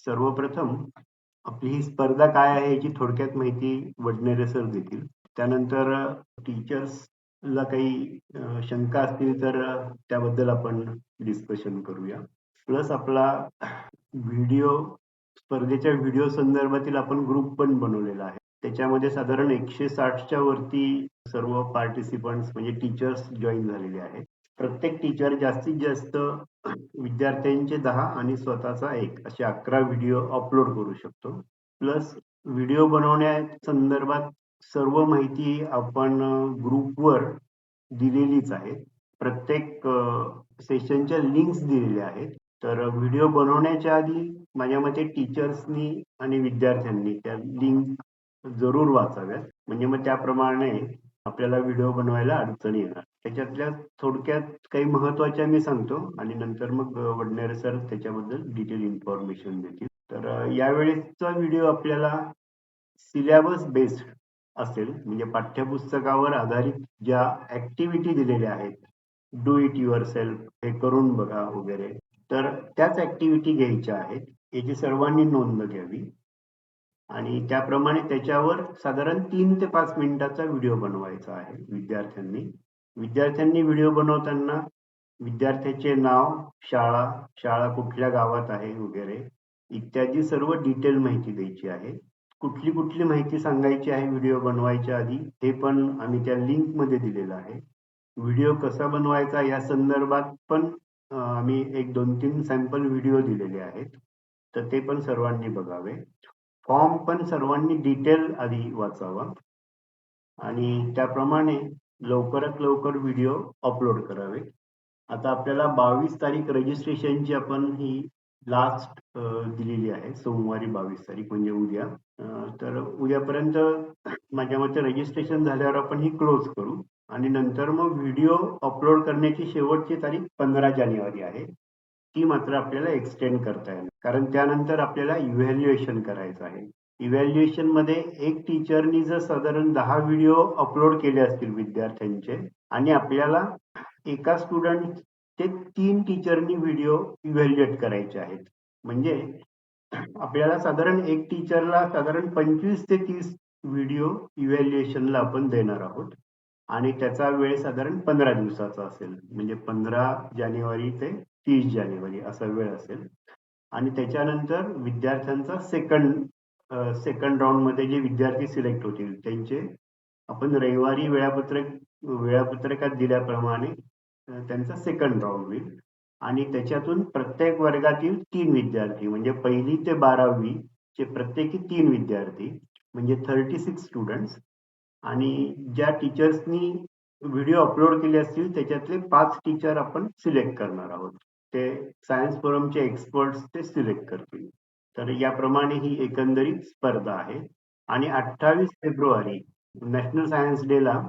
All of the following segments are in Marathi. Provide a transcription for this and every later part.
सर्वप्रथम आपली ही स्पर्धा काय आहे याची थोडक्यात माहिती वडनेरे सर देतील. त्यानंतर टीचर्सला काही शंका असतील तर त्याबद्दल आपण डिस्कशन करूया. प्लस आपला व्हिडिओ स्पर्धेच्या व्हिडिओ संदर्भातील आपण ग्रुप पण बनवलेला आहे. त्याच्यामध्ये साधारण 160च्या वरती सर्व पार्टिसिपंट्स म्हणजे टीचर्स जॉईन झालेले आहेत. प्रत्येक टीचर जास्तीत जास्त विद्यार्थ्यांचे 10 आणि स्वतःचा 1 असे 11 व्हिडिओ अपलोड करू शकतो. प्लस व्हिडिओ बनवण्या संदर्भात सर्व माहिती आपण ग्रुपवर दिलेलीच आहे. प्रत्येक सेशनच्या लिंक्स दिलेल्या आहेत. तर व्हिडिओ बनवण्याच्या आधी माझ्या मते टीचर्सनी आणि विद्यार्थ्यांनी त्या लिंक जरूर वाचाव्यात. म्हणजे मग त्याप्रमाणे आपल्याला व्हिडिओ बनवायला अडचण येणार. त्याच्यातल्या थोडक्यात काही महत्वाच्या मी सांगतो आणि नंतर मग वडनेरे सर त्याच्याबद्दल डिटेल इन्फॉर्मेशन देतील. तर यावेळेसचा व्हिडिओ आपल्याला सिलेबस बेस्ड असेल, म्हणजे पाठ्यपुस्तकावर आधारित ज्या ऍक्टिव्हिटी दिलेल्या आहेत, डू इट युअर सेल्फ, हे करून बघा वगैरे, तर त्याच ऍक्टिव्हिटी घ्यायच्या आहेत. याची सर्वांनी नोंद घ्यावी आणि त्याप्रमाणे त्याच्यावर साधारण 3 ते 5 मिनिटाचा व्हिडिओ बनवायचा आहे विद्यार्थ्यांनी व्हिडिओ बनवताना विद्यार्थ्याचे नाव, शाळा कुठल्या गावात आहे वगैरे इत्यादी सर्व डिटेल माहिती द्यायची आहे. कुठली माहिती सांगायची आहे व्हिडिओ बनवायच्या आधी हे पण आम्ही त्या लिंक मध्ये दिलेलं आहे. व्हिडिओ कसा बनवायचा या संदर्भात पण आम्ही 1-2-3 सॅम्पल व्हिडिओ दिलेले आहेत, तर ते पण सर्वांनी बघावे. फॉर्म पण सर्वांनी डिटेल आधी वाचावा आणि त्याप्रमाणे लवकरात लवकर व्हिडिओ अपलोड करावे. आता आपल्याला 22 तारीख रजिस्ट्रेशनची आपण ही लास्ट दिलेली आहे, सोमवारी 22 तारीख म्हणजे उद्या. तर उद्यापर्यंत माझ्या मते रजिस्ट्रेशन झाल्यावर आपण ही क्लोज करू आणि नंतर मग व्हिडिओ अपलोड करण्याची शेवटची तारीख 15 जानेवारी आहे. ती मात्र आपल्याला एक्सटेंड करता येईल, कारण त्यानंतर आपल्याला इव्हॅल्युएशन करायचं आहे. इव्हॅल्युएशन मध्ये एक टीचरनी जर साधारण 10 व्हिडिओ अपलोड केले असतील विद्यार्थ्यांचे आणि आपल्याला एका स्टुडंट ते 3 टीचरनी व्हिडिओ इव्हॅल्युएट करायचे आहेत, म्हणजे आपल्याला साधारण एक टीचरला साधारण 25 ते 30 व्हिडिओ इव्हॅल्युएशनला आपण देणार आहोत आणि त्याचा वेळ साधारण 15 दिवसाचा असेल, म्हणजे 15 जानेवारी ते 30 जानेवारी असा वेळ असेल. आणि त्याच्यानंतर विद्यार्थ्यांचा सेकंड राऊंड मध्ये जे विद्यार्थी सिलेक्ट होतील त्यांचे आपण रविवारी वेळापत्रकात दिल्याप्रमाणे त्यांचा सेकंड राऊंड होईल आणि त्याच्यातून प्रत्येक वर्गातील 3 विद्यार्थी म्हणजे 1ली ते 12वी चे प्रत्येकी 3 विद्यार्थी म्हणजे 36 स्टुडंट्स आणि ज्या टीचर्सनी व्हिडिओ अपलोड केले असतील त्याच्यातले 5 टीचर आपण सिलेक्ट करणार आहोत. ते सायन्स फोरमचे एक्सपर्ट्स ते सिलेक्ट करतील. तर याप्रमाणे ही एकंदरीत स्पर्धा आहे आणि 28 फेब्रुवारी नॅशनल सायन्स डे ला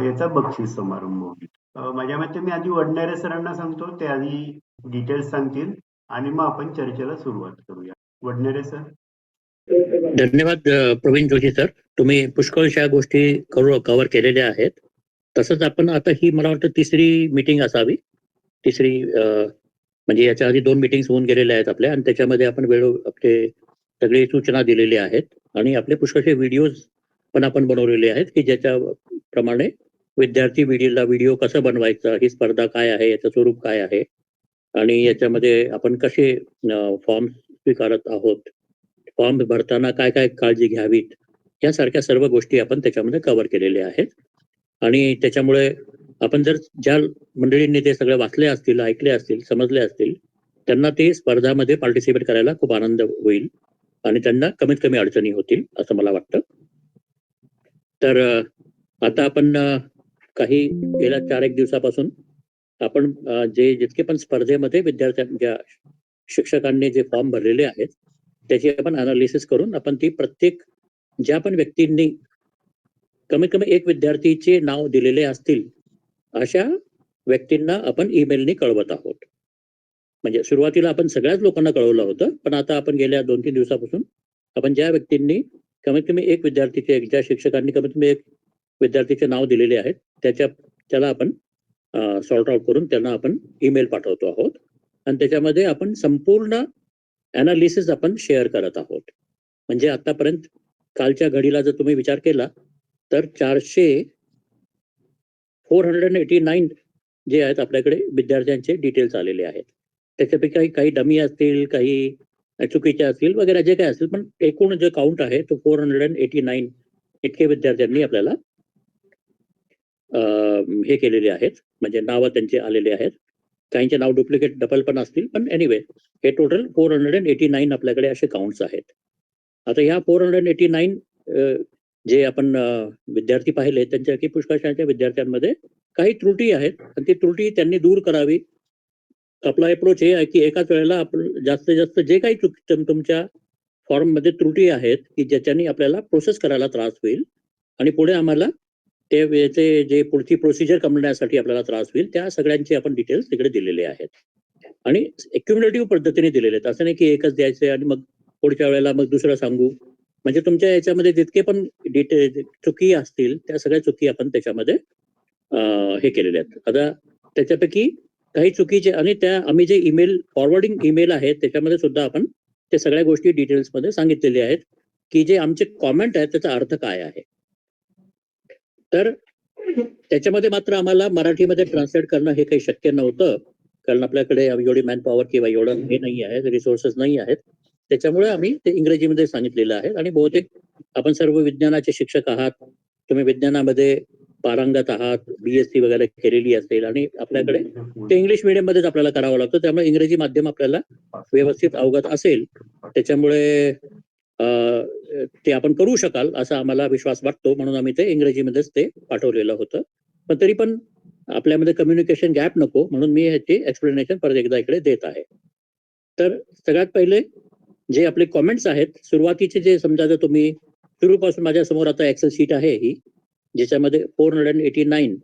याचा बक्षीस समारंभ होईल. माझ्या मते मी आधी वडनेरे सरांना सांगतो, ते आधी डिटेल्स सांगतील आणि मग आपण चर्चेला सुरुवात करूया. वडनेरे सर. धन्यवाद प्रवीण जोशी सर, तुम्ही पुष्कळशा गोष्टी कव्हर केलेल्या आहेत. तसंच आपण आता ही मला वाटतं तिसरी मीटिंग असावी. तिसरी म्हणजे याच्या आधी 2 मीटिंग्स होऊन गेलेल्या आहेत आपल्या आणि त्याच्यामध्ये आपण आपले सगळी सूचना दिलेल्या आहेत आणि आपले पुष्कळशे व्हिडिओज पण आपण बनवलेले आहेत की ज्याच्या प्रमाणे विद्यार्थी व्हिडिओ कसं बनवायचं, ही स्पर्धा काय आहे, याचं स्वरूप काय आहे आणि याच्यामध्ये आपण कसे फॉर्म स्वीकारत आहोत, फॉर्म भरताना काय काय काळजी घ्यावीत, यासारख्या सर्व गोष्टी आपण त्याच्यामध्ये कव्हर केलेल्या आहेत. आणि त्याच्यामुळे आपण जर ज्या मंडळींनी ते सगळं वाचले असतील, ऐकले असतील, समजले असतील, त्यांना ते स्पर्धामध्ये पार्टिसिपेट करायला खूप आनंद होईल आणि त्यांना कमीत कमी अडचणी होतील असं मला वाटतं. तर आता आपण काही गेल्या 4-1 दिवसापासून आपण जितके पण स्पर्धेमध्ये विद्यार्थ्यांच्या शिक्षकांनी जे फॉर्म भरलेले आहेत त्याची आपण अनालिसिस करून आपण ती प्रत्येक ज्या पण व्यक्तींनी कमीत कमी एक विद्यार्थीचे नाव दिलेले असतील अशा व्यक्तींना आपण ईमेलने कळवत आहोत. म्हणजे सुरुवातीला आपण सगळ्याच लोकांना कळवलं होतं, पण आता आपण गेल्या 2-3 दिवसापासून आपण ज्या व्यक्तींनी कमीत कमी एक विद्यार्थीचे, ज्या शिक्षकांनी कमीत कमी एक विद्यार्थीचे नाव दिलेले आहेत त्याला आपण सॉर्ट आउट करून त्यांना आपण ईमेल पाठवतो आहोत आणि त्याच्यामध्ये आपण संपूर्ण अनालिसिस आपण शेअर करत आहोत. म्हणजे आतापर्यंत कालच्या घडीला जर तुम्ही विचार केला तर 489 जे आहेत आपल्याकडे विद्यार्थ्यांचे डिटेल्स आलेले आहेत. त्याच्यापैकी काही डमी असतील, काही चुकीचे असतील वगैरे जे काही असतील, पण एकूण जे काउंट आहे तो 489 इतके विद्यार्थ्यांनी आपल्याला हे केलेले आहेत, म्हणजे नावं त्यांचे आलेले आहेत. काहींचे नाव डुप्लिकेट डबल पण असतील, पण एनिवे हे टोटल 489 आपल्याकडे असे काउंट्स आहेत. आता ह्या 489 जे आपण विद्यार्थी पाहिले त्यांच्यापैकी पुष्कळशा विद्यार्थ्यांमध्ये काही त्रुटी आहेत आणि ती त्रुटी त्यांनी दूर करावी. आपला अप्रोच हे आहे की एकाच वेळेला आपण जास्तीत जास्त जे काही तुमच्या फॉर्ममध्ये त्रुटी आहेत की ज्याच्यानी आपल्याला प्रोसेस करायला त्रास होईल आणि पुढे आम्हाला ते वेळेचे जे पुढची प्रोसिजर करण्यासाठी आपल्याला त्रास होईल त्या सगळ्यांचे आपण डिटेल्स तिकडे दिलेले आहेत आणि एक्युम्युलेटिव्ह पद्धतीने दिलेले आहेत. असं नाही की एकच द्यायचे आणि मग पुढच्या वेळेला मग दुसरं सांगू. म्हणजे तुमच्या याच्यामध्ये जितके पण डिटेल चुकी असतील त्या सगळ्या चुकी आपण त्याच्यामध्ये हे केलेले आहेत. आता त्याच्यापैकी काही चुकीचे आणि त्या आम्ही जे ईमेल फॉरवर्डिंग ईमेल आहेत त्याच्यामध्ये सुद्धा आपण ते सगळ्या गोष्टी डिटेल्समध्ये सांगितलेले आहेत की जे आमचे कॉमेंट आहेत त्याचा अर्थ काय आहे. तर त्याच्यामध्ये मात्र आम्हाला मराठीमध्ये ट्रान्सलेट करणं हे काही शक्य नव्हतं, कारण आपल्याकडे एवढी मॅन पॉवर किंवा एवढं हे नाही आहे, रिसोर्सेस नाही आहेत. त्याच्यामुळे आम्ही ते इंग्रजीमध्ये सांगितलेलं आहे आणि बहुतेक आपण सर्व विज्ञानाचे शिक्षक आहात, तुम्ही विज्ञानामध्ये पारंगत आहात, BSc वगैरे केलेली असेल आणि आपल्याकडे ते इंग्लिश मीडियम मध्येच आपल्याला करावं लागतं, त्यामुळे इंग्रजी माध्यम आपल्याला व्यवस्थित अवगत असेल. त्याच्यामुळे ते आपण करू शकाल असा आम्हाला विश्वास वाटतो, म्हणून आम्ही ते इंग्रजीमध्येच ते पाठवलेलं होतं. पण तरी पण आपल्यामध्ये कम्युनिकेशन गॅप नको म्हणून मी ह्याची एक्सप्लेनेशन परत एकदा इकडे देत आहे. तर सगळ्यात पहिले जे आपले कॉमेंट्स आहेत, सुरुवातीचे जे समजा जर तुम्ही सुरूपासून माझ्या समोर आता एक्सेल शीट आहे ही, ज्याच्यामध्ये 489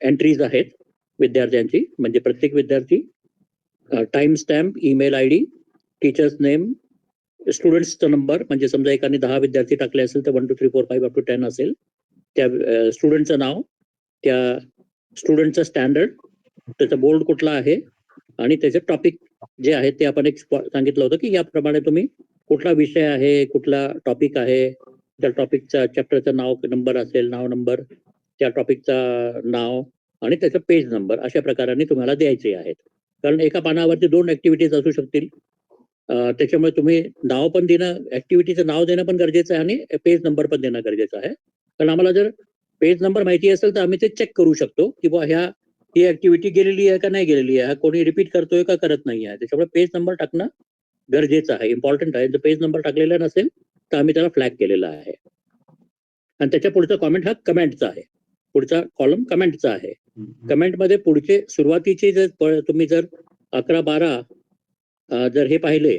एंट्रीज आहेत विद्यार्थ्यांची, म्हणजे प्रत्येक विद्यार्थी, time stamp, email ID, teacher's name, स्टुडंट्सचा नंबर, म्हणजे समजा एकाने 10 विद्यार्थी टाकले असेल तर 1 2 3 4 5 अप टू 10 असेल, त्या स्टुडंटचं नाव, त्या स्टुडंटचं स्टँडर्ड, त्याचा बोर्ड कुठला आहे आणि त्याचे टॉपिक जे आहे ते आपण एक सांगितलं होतं की याप्रमाणे तुम्ही कुठला विषय आहे, कुठला टॉपिक आहे, त्या टॉपिकचा चॅप्टरचं नाव, नंबर असेल, नाव नंबर, त्या टॉपिकचा नाव आणि त्याचा पेज नंबर अशा प्रकाराने तुम्हाला द्यायचे आहेत. कारण एका पानावरती 2 ऍक्टिव्हिटीज असू शकतील, त्याच्यामुळे तुम्ही नाव पण देणं, ऍक्टिव्हिटीचं नाव देणं पण गरजेचं आहे आणि पेज नंबर पण देणं गरजेचं आहे. कारण आम्हाला जर पेज नंबर माहिती असेल तर आम्ही ते चेक करू शकतो की बुवा ही ऍक्टिव्हिटी गेलेली आहे का नाही गेलेली आहे, कोणी रिपीट करतोय का करत नाही आहे. त्याच्यामुळे पेज नंबर टाकणं गरजेचं आहे, इम्पॉर्टंट आहे. जर पेज नंबर टाकलेला नसेल तर आम्ही त्याला फ्लॅग केलेला आहे. आणि त्याच्या पुढचा कॉमेंट हा कमेंटचा आहे, पुढचा कॉलम कमेंटचा आहे. कमेंटमध्ये पुढचे सुरुवातीचे जर तुम्ही जर 11-12 जर हे पाहिले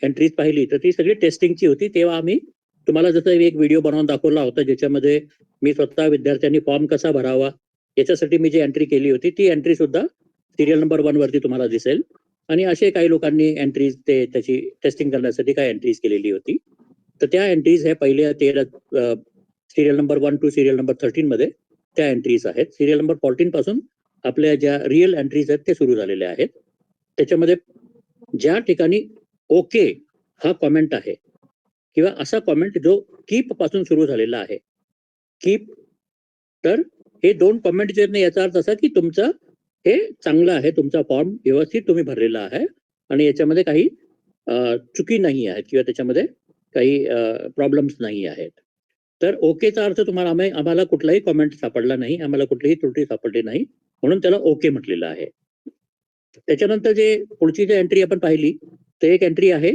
एंट्रीज पाहिली तर ती सगळी टेस्टिंगची होती. तेव्हा आम्ही तुम्हाला जसं एक व्हिडिओ बनवून दाखवला होता ज्याच्यामध्ये मी स्वतः विद्यार्थ्यांनी फॉर्म कसा भरावा याच्यासाठी मी जी एंट्री केली होती ती एंट्री सुद्धा सिरियल नंबर 1 वरती तुम्हाला दिसेल. आणि असे काही लोकांनी एंट्रीज त्याची टेस्टिंग करण्यासाठी काय एंट्रीज केलेली होती. तर त्या एंट्रीज ह्या पहिल्या 13 serial number 1 to serial number 13 मध्ये त्या एंट्रीज आहेत. सिरियल नंबर 14 पासून आपल्या ज्या रिअल एंट्रीज आहेत ते सुरू झालेले आहेत. त्याच्यामध्ये ज्या ठिकाणी ओके हा कॉमेंट आहे किंवा असा कॉमेंट जो कीप पासून सुरू झालेला आहे, कीप, तर हे 2 कॉमेंट जे याचा अर्थ असा की तुमचं हे चांगलं आहे, तुमचा फॉर्म व्यवस्थित तुम्ही भरलेला आहे आणि याच्यामध्ये काही चुकी नाही आहेत किंवा त्याच्यामध्ये काही प्रॉब्लेम्स नाही आहेत. तर ओकेचा अर्थ तुम्हाला आम्हाला कुठलाही कॉमेंट सापडला नाही, आम्हाला कुठलीही त्रुटी सापडली नाही, म्हणून त्याला ओके म्हटलेलं आहे. त्याच्यानंतर जे पुढची जी एंट्री आपण पाहिली ते एक एंट्री आहे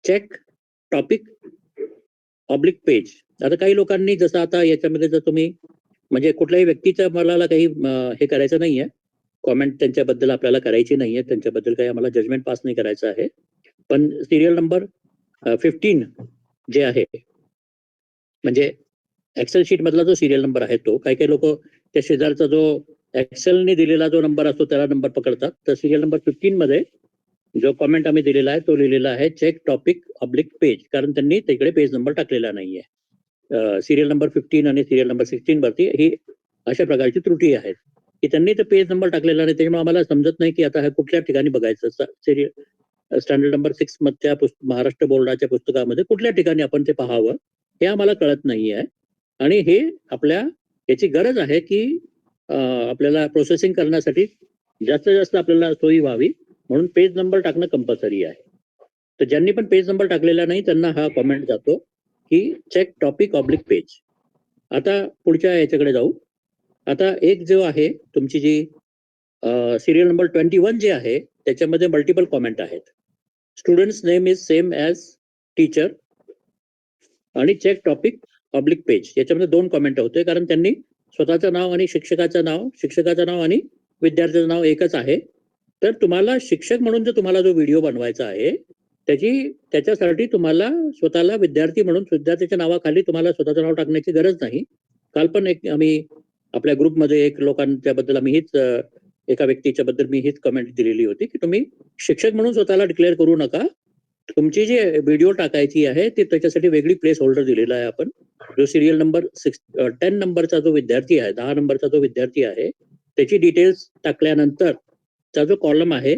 चेक टॉपिक ऑब्लिक पेज. आता काही लोकांनी जसं आता याच्यामध्ये जर तुम्ही म्हणजे कुठल्याही व्यक्तीच्या मला काही हे करायचं नाहीये, कॉमेंट त्यांच्याबद्दल आपल्याला करायची नाहीये, त्यांच्याबद्दल काही आम्हाला जजमेंट पास नाही करायचं आहे. पण सिरियल नंबर 15 जे आहे म्हणजे एक्सेल शीट मधला जो सिरियल नंबर आहे तो, काही काही लोक त्या शेजारचा जो एक्सेलने दिलेला जो नंबर असतो त्याला नंबर पकडतात. तर सिरियल नंबर 15 मध्ये जो कॉमेंट आम्ही दिलेला आहे तो लिहिलेला आहे चेक टॉपिक ऑब्लिक पेज, कारण त्यांनी तिकडे पेज नंबर टाकलेला नाहीये. सिरियल नंबर 15 आणि सिरियल नंबर 16 वरती ही अशा प्रकारची त्रुटी आहेत की त्यांनी तर पेज नंबर टाकलेला नाही, त्याच्यामुळे आम्हाला समजत नाही की आता हा कुठल्या ठिकाणी बघायचं. सिरियल स्टँडर्ड नंबर 6 मधल्या महाराष्ट्र बोर्डाच्या पुस्तकामध्ये कुठल्या ठिकाणी आपण ते पाहावं हे आम्हाला कळत नाही आहे. आणि हे आपल्या याची गरज आहे की आपल्याला प्रोसेसिंग करण्यासाठी जास्तीत जास्त आपल्याला सोयी व्हावी म्हणून पेज नंबर टाकणं कंपल्सरी आहे. तर ज्यांनी पण पेज नंबर टाकलेला नाही त्यांना हा कमेंट जातो की चेक टॉपिक ऑब्लिक पेज. आता पुढच्या याच्याकडे जाऊ. आता एक जो आहे तुमची जी सिरियल नंबर 21 जे आहे त्याच्यामध्ये मल्टिपल कॉमेंट आहेत. Students name is same as teacher आणि चेक टॉपिक ऑब्लिक पेज याच्यामध्ये 2 कॉमेंट होते कारण त्यांनी स्वतःचं नाव आणि शिक्षकाचं नाव आणि विद्यार्थ्याचं नाव एकच आहे. तर तुम्हाला शिक्षक म्हणून जर तुम्हाला जो व्हिडिओ बनवायचा आहे त्याच्यासाठी तुम्हाला स्वतःला विद्यार्थी म्हणून विद्यार्थ्याच्या नावाखाली तुम्हाला स्वतःचं नाव टाकण्याची गरज नाही. काल पण एक आम्ही आपल्या ग्रुपमध्ये एक लोकांच्या बद्दल आम्ही हीच एका व्यक्तीच्या बद्दल मी हीच कमेंट दिलेली होती की तुम्ही शिक्षक म्हणून स्वतःला डिक्लेअर करू नका. तुमची जी व्हिडिओ टाकायची आहे ते त्याच्यासाठी वेगळी प्लेस होल्डर दिलेला आहे आपण. जो सिरियल नंबर 10 नंबरचा जो विद्यार्थी आहे 10 नंबरचा जो विद्यार्थी आहे त्याची डिटेल्स टाकल्यानंतर चा जो कॉलम आहे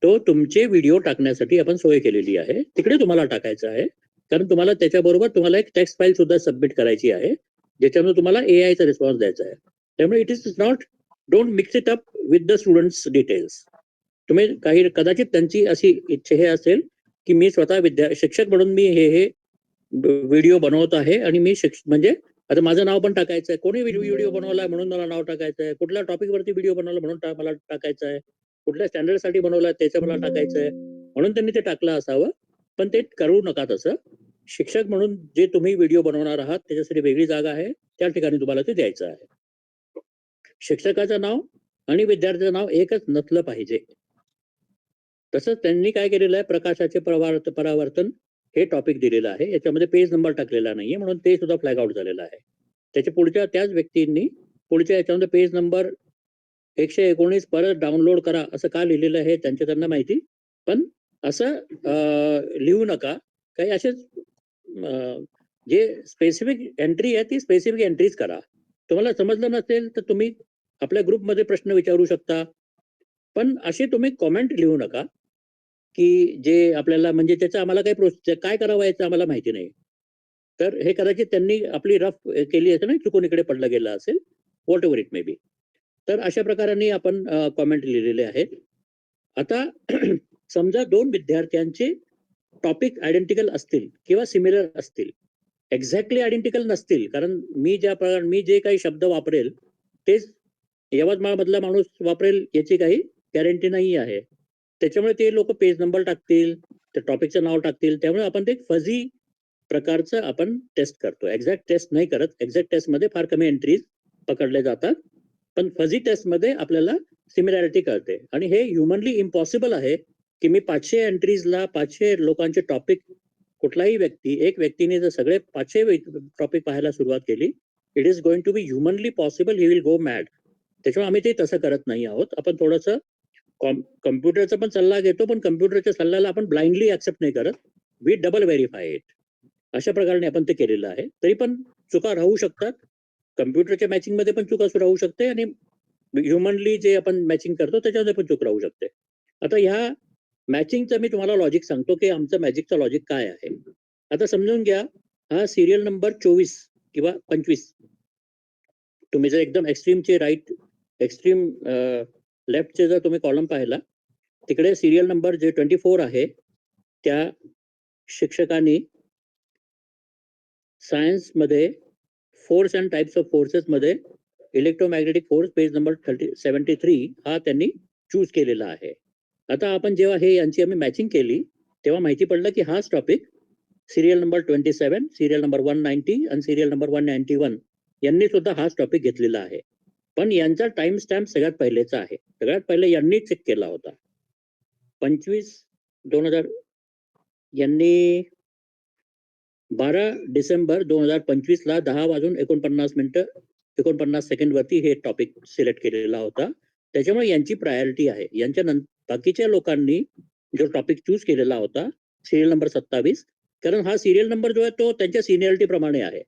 तो तुमचे व्हिडिओ टाकण्यासाठी आपण सोय केलेली आहे. तिकडे तुम्हाला टाकायचं आहे कारण तुम्हाला त्याच्याबरोबर तुम्हाला एक टेक्स्ट फाईल सुद्धा सबमिट करायची आहे ज्याच्यामध्ये तुम्हाला एआयचा रिस्पॉन्स द्यायचा आहे. त्यामुळे it is not don't mix it up with the students details. तुम्ही काही कदाचित त्यांची अशी इच्छा हे असेल की मी स्वतः शिक्षक म्हणून मी हे व्हिडिओ बनवत आहे आणि मी म्हणजे आता माझं नाव पण टाकायचं आहे. कोणी व्हिडिओ बनवलाय म्हणून मला नाव टाकायचं आहे. कुठल्या टॉपिकवरती व्हिडिओ बनवला म्हणून मला टाकायचं आहे. कुठल्या स्टँडर्डसाठी बनवलाय त्याचं मला टाकायचं आहे म्हणून त्यांनी ते टाकलं असावं. पण ते करू नका तसं. शिक्षक म्हणून जे तुम्ही व्हिडिओ बनवणार आहात त्याच्यासाठी वेगळी जागा आहे त्या ठिकाणी तुम्हाला ते द्यायचं आहे. शिक्षकाचं नाव आणि विद्यार्थ्याचं नाव एकच नसलं पाहिजे. तसंच त्यांनी काय केलेलं आहे प्रकाशाचे परावर्तन हे टॉपिक दिलेलं आहे. याच्यामध्ये पेज नंबर टाकलेला नाहीये म्हणून ते सुद्धा फ्लॅग आउट झालेलं आहे. त्याच्या पुढच्या त्याच व्यक्तींनी पुढच्या याच्यामध्ये पेज नंबर 119 परत डाउनलोड करा असं का लिहिलेलं आहे त्यांना माहिती. पण असं लिहू नका. काही असेच जे स्पेसिफिक एंट्री आहे ती स्पेसिफिक एंट्रीज करा. तुम्हाला समजलं नसेल तर तुम्ही आपल्या ग्रुपमध्ये प्रश्न विचारू शकता. पण असे तुम्ही कॉमेंट लिहू नका की जे आपल्याला म्हणजे त्याचं आम्हाला काय करावं याचं आम्हाला माहिती नाही. तर हे कदाचित त्यांनी आपली रफ केली असेल ना चुकून इकडे पडलं गेलं असेल what ever it may be. तर अशा प्रकाराने आपण कॉमेंट लिहिलेले आहेत. आता समजा 2 विद्यार्थ्यांचे टॉपिक आयडेंटिकल असतील किंवा सिमिलर असतील. एक्झॅक्टली आयडेंटिकल नसतील कारण मी जे काही शब्द वापरेल तेच यवतमाळ मधला माणूस वापरेल याची काही गॅरंटी नाही आहे. त्याच्यामुळे ते लोक पेज नंबर टाकतील त्या टॉपिकचं नाव टाकतील. त्यामुळे आपण ते फजी प्रकारचं आपण टेस्ट करतो. एक्झॅक्ट टेस्ट नाही करत. एक्झॅक्ट टेस्ट मध्ये फार कमी एंट्रीज पकडले जातात. पण फजी टेस्ट मध्ये आपल्याला सिमिलॅरिटी कळते आणि हे ह्युमनली इम्पॉसिबल आहे की मी 500 एंट्रीजला 500 लोकांचे टॉपिक कुठलाही एक व्यक्तीने जर सगळे 500 टॉपिक पाहायला सुरुवात केली it is going to be humanly possible. He will go mad. त्याच्यामुळे आम्ही ते तसं करत नाही आहोत. आपण थोडंसं कम्प्युटरचा पण सल्ला घेतो पण कम्प्युटरच्या सल्ल्याला आपण ब्लाइंडली ऍक्सेप्ट नाही करत. We double verify it. अशा प्रकारे आपण ते केलेलं आहे. तरी पण चुका राहू शकतात. कम्प्युटरच्या मॅचिंग मध्ये पण चुका राहू शकते आणि ह्युमनली जे आपण मॅचिंग करतो त्याच्यामध्ये पण चूक राहू शकते. आता ह्या मॅचिंगचं मी तुम्हाला लॉजिक सांगतो की आमचं मॅजिकचं लॉजिक काय आहे. आता समजून घ्या हा सिरियल नंबर 24 किंवा 25 तुम्ही जर एकदम एक्स्ट्रीमचे एक्स्ट्रीम लेफ्टचे जर तुम्ही कॉलम पाहिला तिकडे सिरियल नंबर जे 24 आहे त्या शिक्षकांनी सायन्स मध्ये force and types of forces मध्ये इलेक्ट्रोमॅग्नेटिक फोर्स पेज नंबर 73 हा त्यांनी चूज केलेला आहे. आता आपण जेव्हा हे यांची आम्ही मॅचिंग केली तेव्हा माहिती पडलं की हाच topic serial number 27 serial number 190 आणि सिरियल नंबर 191 यांनी सुद्धा हाच टॉपिक घेतलेला आहे. पण यांचा टाइम स्टॅम्प सगळ्यात पहिलेचा आहे. सगळ्यात पहिले यांनी चेक केला होता 25/2000 यांनी 12 डिसेंबर 2025 ला 10:49 वरती हे टॉपिक सिलेक्ट केलेला होता. त्याच्यामुळे यांची प्रायोरिटी आहे. यांच्या बाकीच्या लोकांनी जो टॉपिक चूज केलेला होता सिरियल नंबर 27 कारण हा सिरियल नंबर जो आहे तो त्यांच्या सिनियरिटी प्रमाणे आहे.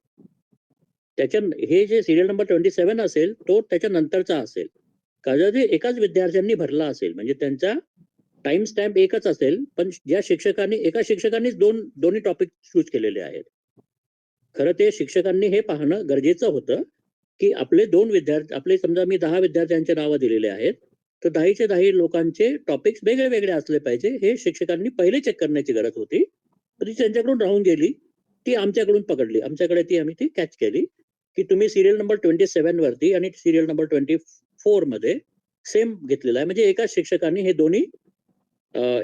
हे जे सिरियल नंबर 27 असेल तो त्याच्या नंतरचा असेल. कदाचित एकाच विद्यार्थ्यांनी भरला असेल म्हणजे त्यांचा टाइम स्टॅम्प एकच असेल, पण ज्या शिक्षकांनी एका शिक्षकांनीच दोन्ही टॉपिक चूज केलेले आहेत. खरं ते शिक्षकांनी हे पाहणं गरजेचं होतं की आपले 2 विद्यार्थी, आपले समजा मी 10 विद्यार्थ्यांचे नावं दिलेले आहेत, तर 10चे 10 लोकांचे टॉपिक्स वेगळे वेगळे असले पाहिजे, हे शिक्षकांनी पहिले चेक करण्याची गरज होती. तर ती त्यांच्याकडून राहून गेली, ती आमच्याकडून पकडली, आमच्याकडे आम्ही ती कॅच केली की तुम्ही सिरियल नंबर 27 वरती आणि सिरियल नंबर 24 मध्ये सेम घेतलेला आहे. म्हणजे एकाच शिक्षकांनी हे दोन्ही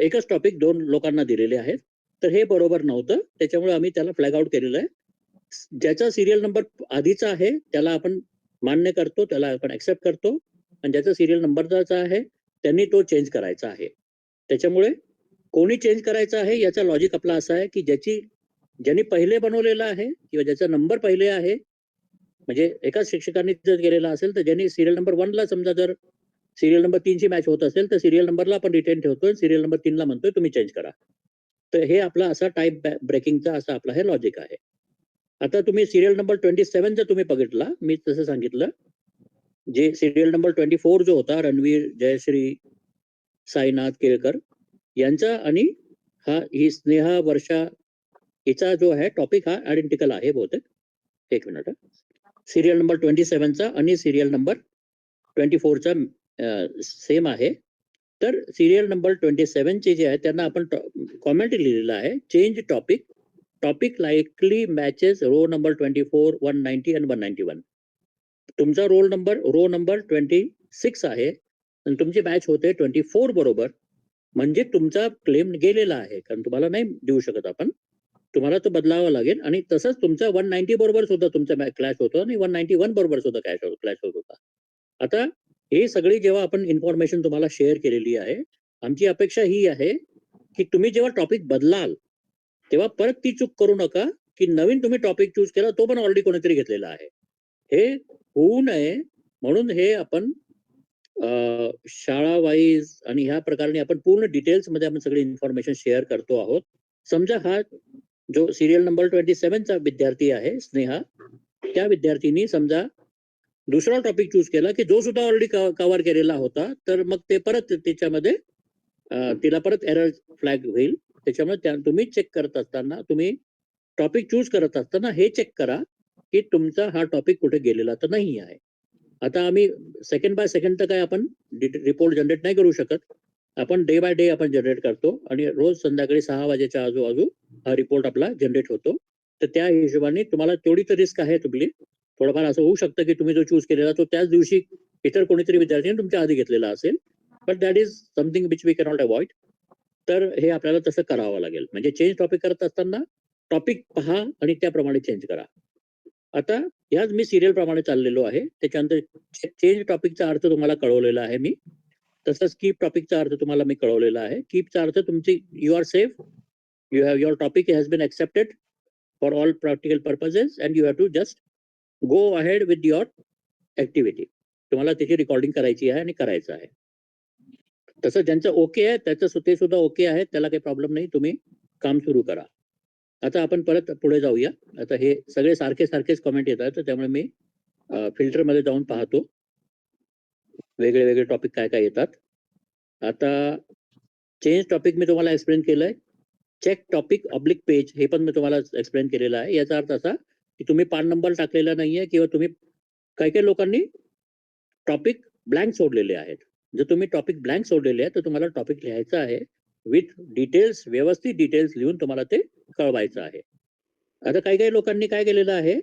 एकच टॉपिक 2 लोकांना दिलेले आहेत. तर हे बरोबर नव्हतं, त्याच्यामुळे आम्ही त्याला फ्लॅग आउट केलेलं आहे. ज्याचा सिरियल नंबर आधीचा आहे त्याला आपण मान्य करतो, त्याला आपण ऍक्सेप्ट करतो, आणि ज्याचा सिरियल नंबरचा आहे त्यांनी तो चेंज करायचा आहे. त्याच्यामुळे कोणी चेंज करायचा आहे याचा लॉजिक आपला असा आहे की ज्यांनी पहिले बनवलेला आहे किंवा ज्याचा नंबर पहिले आहे, म्हणजे एकाच शिक्षकांनी जर गेलेला असेल तर ज्यांनी सिरियल नंबर 1 ला समजा जर सिरियल नंबर 3 ची मॅच होत असेल तर सिरियल नंबरला आपण रिटेन ठेवतोय, सिरियल नंबर 3 ला म्हणतोय तुम्ही चेंज करा. तर हे आपला असा टाईप ब्रेकिंगचा असा आपला हे लॉजिक आहे. आता तुम्ही सिरियल नंबर 27 जर तुम्ही बघितला, मी तसं सांगितलं, जे सिरियल नंबर 24 जो होता रणवीर, जयश्री, साईनाथ केळकर यांचा, आणि ही स्नेहा, वर्षा, हिचा जो आहे टॉपिक हा आयडेंटिकल आहे बहुतेक. एक मिनिट. सिरियल नंबर 27 चा आणि सिरियल नंबर 24 चा सेम आहे. तर सिरियल नंबर 27 चे जे आहे त्यांना आपण कॉमेंट लिहिलेला आहे, change topic likely matches row number 24, 190 आणि 191. तुमचा रो नंबर 26 आहे आणि तुमची मॅच होते 24 बरोबर, म्हणजे तुमचा क्लेम गेलेला आहे, कारण तुम्हाला नाही देऊ शकत आपण, तुम्हाला तो बदलावा लागेल. आणि तसंच तुमचा 190 बरोबर सुद्धा तुमचा क्लॅश होतो आणि 191 बरोबर सुद्धा क्लॅश होत होता. आता हे सगळी जेव्हा आपण इन्फॉर्मेशन तुम्हाला शेअर केलेली आहे, आमची अपेक्षा ही आहे की तुम्ही जेव्हा टॉपिक बदलाल तेव्हा परत ती चूक करू नका की नवीन तुम्ही टॉपिक चूज केला तो पण ऑलरेडी कोणीतरी घेतलेला आहे. हे होऊ नये म्हणून हे आपण शाळा वाईज आणि ह्या प्रकारे आपण पूर्ण डिटेल्स मध्ये आपण सगळी इन्फॉर्मेशन शेअर करतो आहोत. समजा हा जो सिरियल नंबर 27 चा विद्यार्थी आहे स्नेहा, त्या विद्यार्थीनी समजा दुसरा टॉपिक चूज केला की जो सुद्धा ऑलरेडी कव्हर केलेला होता, तर मग ते परत त्याच्यामध्ये तिला परत एरर फ्लॅग होईल. त्याच्यामुळे तुम्ही चेक करत असताना, तुम्ही टॉपिक चूज करत असताना हे चेक करा की तुमचा हा टॉपिक कुठे गेलेला तर नाही आहे. आता आम्ही सेकंड बाय सेकंड तर काय आपण रिपोर्ट जनरेट नाही करू शकत, आपण डे बाय डे आपण जनरेट करतो आणि रोज संध्याकाळी 6 वाजेच्या आजूबाजू हा रिपोर्ट आपला जनरेट होतो. तर त्या हिशोबाने तुम्हाला तेवढी तर रिस्क आहे तुमची. थोडंफार असं होऊ शकतं की तुम्ही जो चूज केलेला तो त्याच दिवशी इतर कोणीतरी विद्यार्थ्यांनी तुमच्या आधी घेतलेला असेल, but that is something which we cannot avoid. तर हे आपल्याला तसं करावं लागेल. म्हणजे चेंज टॉपिक करत असताना टॉपिक पहा आणि त्याप्रमाणे चेंज करा. आता याच मी सिरियल प्रमाणे चाललेलो आहे. त्याच्यानंतर चेंज टॉपिकचा अर्थ तुम्हाला कळवलेला आहे मी. तसंच कीप टॉपिकचा अर्थ तुम्हाला मी कळवलेला आहे. कीपचा अर्थ तुमची you are safe, you have your topic has been accepted for all practical purposes and you have to just go ahead with your activity. तुम्हाला त्याची रेकॉर्डिंग करायची आहे आणि करायचं आहे. तसं ज्यांचं ओके आहे त्याचं ते सुद्धा ओके आहे, त्याला काही प्रॉब्लेम नाही, तुम्ही काम सुरू करा. आता आपण परत पुढे जाऊया. आता हे सगळे सारखेच कमेंट येतात, तर त्यामुळे मी फिल्टर मध्ये जाऊन पाहतो वेगळे वेगळे टॉपिक काय काय येतात. आता चेंज टॉपिक मी तुम्हाला एक्सप्लेन केलंय. चेक टॉपिक ऑब्लिक पेज हे पण मी तुम्हाला एक्सप्लेन केलेलं आहे. याचा अर्थ असा की तुम्ही पान नंबर टाकलेला नाहीये किंवा तुम्ही काही लोकांनी टॉपिक ब्लँक सोडलेले आहेत. जर तुम्ही टॉपिक ब्लँक सोडलेले आहे तर तुम्हाला टॉपिक लिहायचं आहे विथ डिटेल्स, व्यवस्थित डिटेल्स लिहून तुम्हाला ते कळवायचं आहे. आता काही लोकांनी काय केलेलं आहे,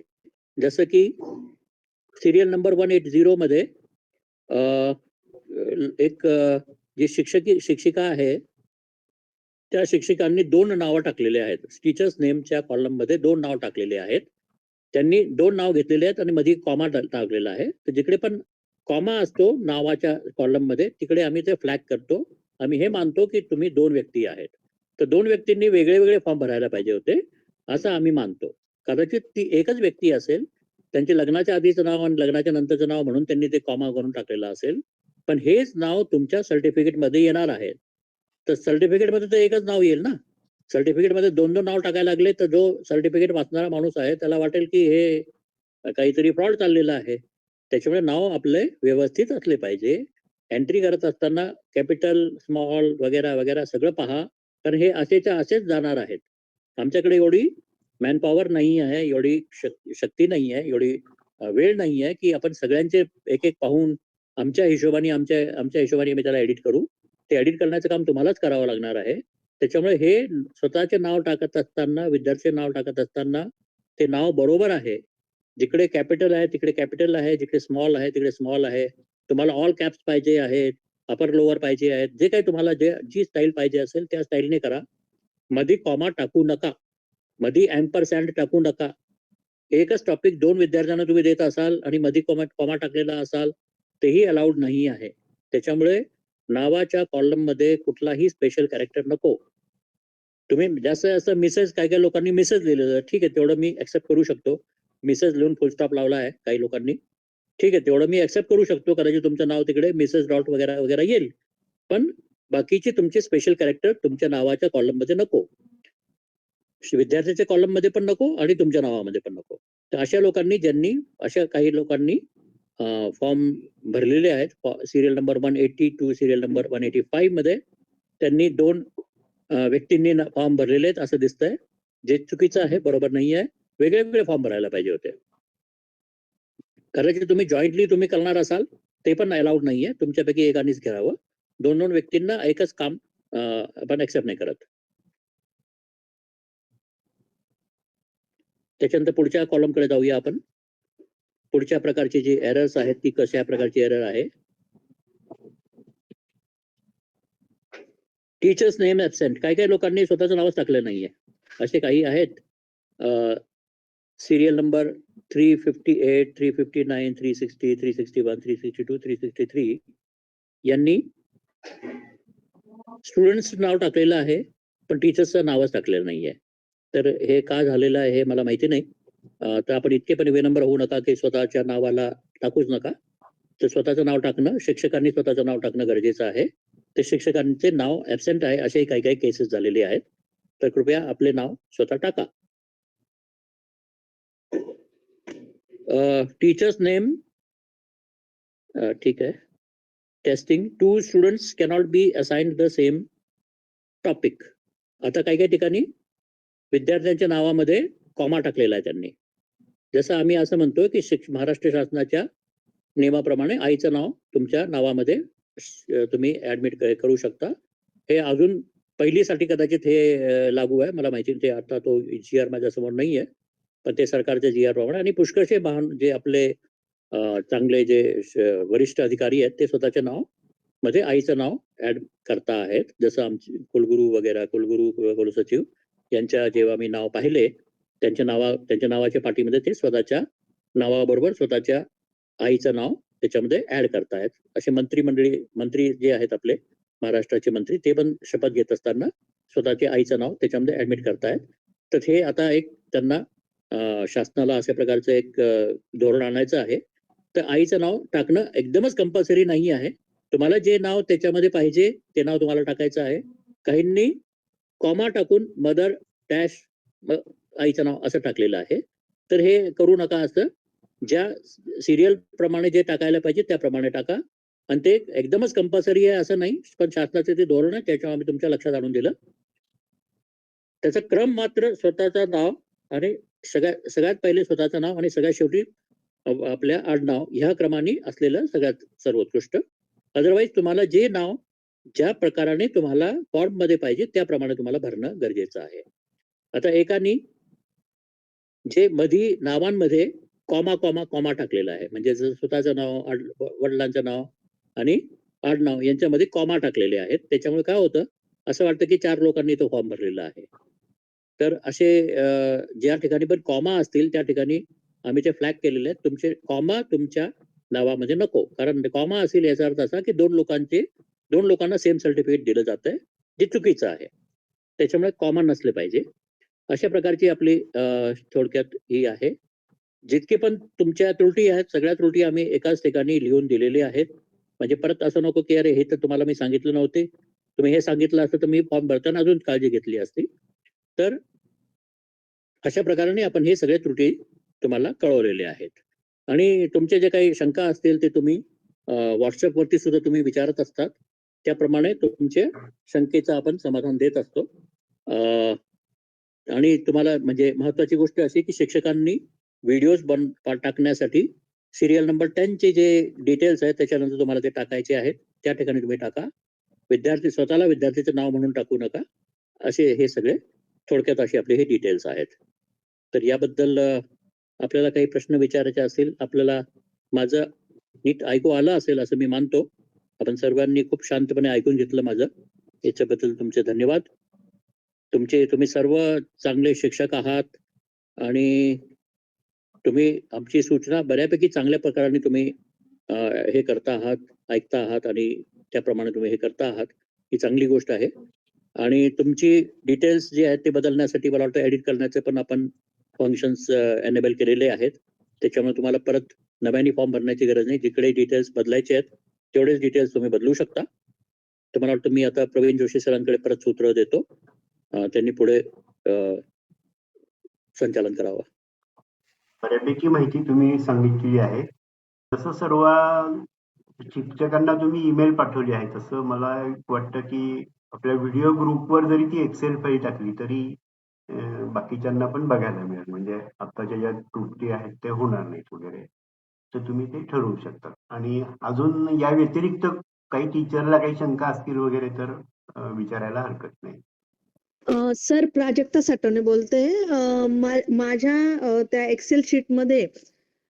जसं की सिरियल नंबर 180 मध्ये एक जी शिक्षिका आहे त्या शिक्षिकांनी 2 नावं टाकलेले आहेत. टीचर्स नेमच्या कॉलम मध्ये 2 नाव टाकलेले आहेत. त्यांनी 2 नाव घेतलेले आहेत आणि मध्ये कॉमा टाकलेला आहे. तर जिकडे पण कॉमा असतो नावाच्या कॉलम मध्ये तिकडे आम्ही ते फ्लॅग करतो. आम्ही हे मानतो की तुम्ही 2 व्यक्ती आहेत. तर 2 व्यक्तींनी वेगळे फॉर्म भरायला पाहिजे होते असं आम्ही मानतो. कदाचित ती एकच व्यक्ती असेल, त्यांचे लग्नाच्या आधीचं नाव आणि लग्नाच्या नंतरचं नाव म्हणून त्यांनी ते कॉमा करून टाकलेलं असेल, पण हेच नाव तुमच्या सर्टिफिकेट मध्ये येणार आहे. तर सर्टिफिकेट मध्ये तर एकच नाव येईल ना. सर्टिफिकेट मध्ये 2 नाव टाकायला लागले तर जो सर्टिफिकेट वाचणारा माणूस आहे त्याला वाटेल की हे काहीतरी फ्रॉड चाललेला आहे. त्याच्यामुळे नाव आपले व्यवस्थित असले पाहिजे. एंट्री करत असताना कॅपिटल स्मॉल वगैरे वगैरे सगळं पहा, कारण हे असेच्या असेच जाणार आहेत. आमच्याकडे एवढी मॅनपॉवर नाही आहे, एवढी शक्ती नाही आहे, एवढी वेळ नाही आहे की आपण सगळ्यांचे एक एक पाहून आमच्या हिशोबाने आमच्या हिशोबाने मी त्याला एडिट करू. ते एडिट करण्याचं काम तुम्हालाच करावं लागणार आहे. त्याच्यामुळे हे स्वतःचे नाव टाकत असताना, विद्यार्थी नाव टाकत असताना ते नाव बरोबर आहे. जिकडे कॅपिटल आहे तिकडे कॅपिटल आहे, जिकडे स्मॉल आहे तिकडे स्मॉल आहे. तुम्हाला ऑल कॅप्स पाहिजे आहेत, अपर लोअर पाहिजे आहेत, जे काही तुम्हाला जी स्टाईल पाहिजे असेल त्या स्टाईलने करा. मध्ये कॉमा टाकू नका, मध्ये अँपरसँड टाकू नका. एकच टॉपिक 2 विद्यार्थ्यांना तुम्ही देत असाल आणि मध्ये कॉमा टाकलेला असाल तेही अलाउड नाही आहे. त्याच्यामुळे नावाच्या कॉलम मध्ये कुठलाही स्पेशल कॅरेक्टर नको. तुम्ही जास्त जास्त मिसेस, काही काही लोकांनी मिसेस लिहिलेलं, ठीक आहे, तेवढं मी ऍक्सेप्ट करू शकतो. मिसेस लिहून फुल स्टॉप लावला आहे काही लोकांनी, ठीक आहे, तेवढं मी ऍक्सेप्ट करू शकतो. कदाचित तुमचं नाव तिकडे मिसेस डॉट वगैरे वगैरे येईल, पण बाकीचे तुमचे स्पेशल कॅरेक्टर तुमच्या नावाच्या कॉलम मध्ये नको, विद्यार्थ्याच्या कॉलम मध्ये पण नको आणि तुमच्या नावामध्ये पण नको. तर अशा काही लोकांनी फॉर्म भरलेले आहेत. सिरियल नंबर 182 सिरियल नंबर 185 मध्ये त्यांनी 2 व्यक्तींनी फॉर्म भरलेले आहेत असं दिसतंय, जे चुकीचं आहे, बरोबर नाही आहे. वेगळे वेगळे फॉर्म भरायला पाहिजे होते. कदाचित तुम्ही जॉईंटली तुम्ही करणार असाल ते पण अलाउड नाहीये. तुमच्यापैकी एकानेच घ्यावं. 2 व्यक्तींना एकच काम आपण ऍक्सेप्ट नाही करत. त्याच्यानंतर पुढच्या कॉलमकडे जाऊया आपण. पुढच्या प्रकारची जी एरर्स आहेत ती कशा प्रकारची एरर आहे. Teachers name absent. काही लोकांनी स्वतःचं नावच टाकलं नाहीये, असे काही आहेत. सिरियल नंबर 358, 359, 360, 361, 362, 363 यांनी स्टुडंट्स नाव टाकलेलं आहे, पण टीचर्सचं नावच टाकलेलं नाहीये. तर हे का झालेलं आहे हे मला माहिती नाही. तर आपण इतके पण विनम्र होऊ नका की स्वतःच्या नावाला टाकूच नका. तर स्वतःचं नाव टाकणं, शिक्षकांनी स्वतःचं नाव टाकणं गरजेचं आहे. ते शिक्षकांचे नाव ऍबसेंट आहे असे काही काही केसेस झालेले आहेत. तर कृपया आपले नाव स्वतः टाका. टीचर्स नेम, ठीक आहे. Testing 2 students cannot be assigned the same topic. आता काही काही ठिकाणी विद्यार्थ्यांच्या नावामध्ये कॉमा टाकलेला आहे त्यांनी. जसं आम्ही असं म्हणतो की महाराष्ट्र शासनाच्या नियमाप्रमाणे आईचं नाव तुमच्या नावामध्ये तुम्ही ऍडमिट करू शकता. हे अजून पहिलीसाठी कदाचित हे लागू आहे, मला माहिती. ते आता तो GR माझ्या समोर नाहीये, पण ते सरकारच्या GR प्रमाणे. आणि पुष्कळशे जे आपले चांगले जे वरिष्ठ अधिकारी आहेत ते स्वतःच्या नाव मध्ये आईचं नाव ऍड करता आहेत. जसं आमचे कुलगुरू वगैरे, कुलसचिव यांच्या जेव्हा मी नाव पाहिले, त्यांच्या नावाच्या पाठीमध्ये ते स्वतःच्या नावाबरोबर स्वतःच्या आईचं नाव त्याच्यामध्ये ऍड करतायत. असे मंत्री जे आहेत आपले महाराष्ट्राचे मंत्री, ते पण शपथ घेत असताना स्वतःच्या आईचं नाव त्याच्यामध्ये ऍडमिट करतायत. तर हे आता एक त्यांना शासनाला अशा प्रकारचं एक धोरण आणायचं आहे. तर आईचं नाव टाकणं एकदमच कंपल्सरी नाही आहे. तुम्हाला जे नाव त्याच्यामध्ये पाहिजे ते नाव तुम्हाला टाकायचं आहे. काहींनी कॉमा टाकून मदर डॅश आईचं नाव असं टाकलेलं आहे. तर हे करू नका. असं ज्या सिरियल प्रमाणे जे टाकायला पाहिजे त्याप्रमाणे टाका. आणि ते एकदमच कंपल्सरी आहे असं नाही, पण शासनाचे ते धोरण आहे, त्याच्यामुळे आम्ही तुमच्या लक्षात आणून दिलं. त्याचा क्रम मात्र स्वतःचं नाव आणि सगळ्यात पहिले स्वतःचं नाव आणि सगळ्यात शेवटी आपल्या आडनाव ह्या क्रमाने असलेलं सगळ्यात सर्वोत्कृष्ट. अदरवाईज तुम्हाला जे नाव ज्या प्रकाराने तुम्हाला फॉर्म मध्ये पाहिजे त्याप्रमाणे तुम्हाला भरणं गरजेचं आहे. आता एकानी जे मधी नावांमध्ये कॉमा कॉमा कॉमा टाकलेला आहे, म्हणजे स्वतःचं नाव, वडिलांचं नाव आणि आडनाव यांच्यामध्ये कॉमा टाकलेले आहेत. त्याच्यामुळे काय होतं, असं वाटतं की 4 लोकांनी तो फॉर्म भरलेला आहे. तर असे ज्या ठिकाणी पण कॉमा असतील त्या ठिकाणी आम्ही ते फ्लॅग केलेले आहेत. तुमचे कॉमा तुमच्या नावामध्ये नको, कारण कॉमा असेल याचा अर्थ असा की 2 लोकांना सेम सर्टिफिकेट दिलं जात आहे, जे चुकीचं आहे. त्याच्यामुळे कॉमा नसले पाहिजे. अशा प्रकारची आपली थोडक्यात ही आहे. जितके पण तुमच्या त्रुटी आहेत सगळ्या त्रुटी आम्ही एकाच ठिकाणी लिहून दिलेले आहेत. म्हणजे परत असं नको की अरे हे तर तुम्हाला मी सांगितलं नव्हते, तुम्ही हे सांगितलं असतं तर मी फॉर्म भरताना अजून काळजी घेतली असती. तर अशा प्रकारे आपण हे सगळे त्रुटी तुम्हाला कळवलेले आहेत. आणि तुमचे जे काही शंका असतील ते तुम्ही व्हॉट्सअपवरती सुद्धा तुम्ही विचारत असतात, त्याप्रमाणे तुमच्या शंकेचं आपण समाधान देत असतो. आणि तुम्हाला म्हणजे महत्वाची गोष्ट अशी की शिक्षकांनी व्हिडिओज टाकण्यासाठी सिरियल नंबर 10 चे जे डिटेल्स आहेत त्याच्यानंतर तुम्हाला ते टाकायचे आहेत, त्या ठिकाणी तुम्ही टाका. विद्यार्थी स्वतःला विद्यार्थीचं नाव म्हणून टाकू नका. असे हे सगळे थोडक्यात असे आपले हे डिटेल्स आहेत. तर याबद्दल आपल्याला काही प्रश्न विचारायचे असतील, आपल्याला माझं नीट ऐकू आलं असेल असं मी मानतो. आपण सर्वांनी खूप शांतपणे ऐकून घेतलं माझं. याच्याबद्दल तुमचे धन्यवाद. तुम्ही सर्व चांगले शिक्षक आहात आणि तुम्ही आमची सूचना बऱ्यापैकी चांगल्या प्रकारे तुम्ही हे करता आहात, ऐकता आहात आणि त्याप्रमाणे तुम्ही हे करता आहात. ही चांगली गोष्ट आहे. आणि तुमची डिटेल्स जे आहेत ते बदलण्यासाठी मला वाटतं एडिट करण्याचे पण आपण फंक्शन्स एनेबल केलेले आहेत. त्याच्यामुळे तुम्हाला परत नव्याने फॉर्म भरण्याची गरज नाही. जिकडे डिटेल्स बदलायचे आहेत तेवढेच डिटेल्स तुम्ही बदलू शकता. तर मला वाटतं मी आता प्रवीण जोशी सरांकडे परत सूत्र देतो. त्यांनी पुढे संचालन करावं. बऱ्यापैकी माहिती तुम्ही सांगितलेली आहे. तसं सर्व शिक्षकांना तुम्ही ईमेल पाठवली आहे, तसं मला वाटतं की आपल्या व्हिडिओ ग्रुपवर जरी ती एक्सेल फाईल टाकली तरी बाकीच्यांना पण बघायला मिळेल. म्हणजे आताच्या ज्या त्रुटी आहेत ते होणार नाहीत वगैरे. तर तुम्ही ते ठरवू शकता. आणि अजून या व्यतिरिक्त काही टीचरला काही शंका असतील वगैरे तर विचारायला हरकत नाही. सर, प्राजक्ता साठवणे बोलते. माझ्या त्या एक्सेल शीट मध्ये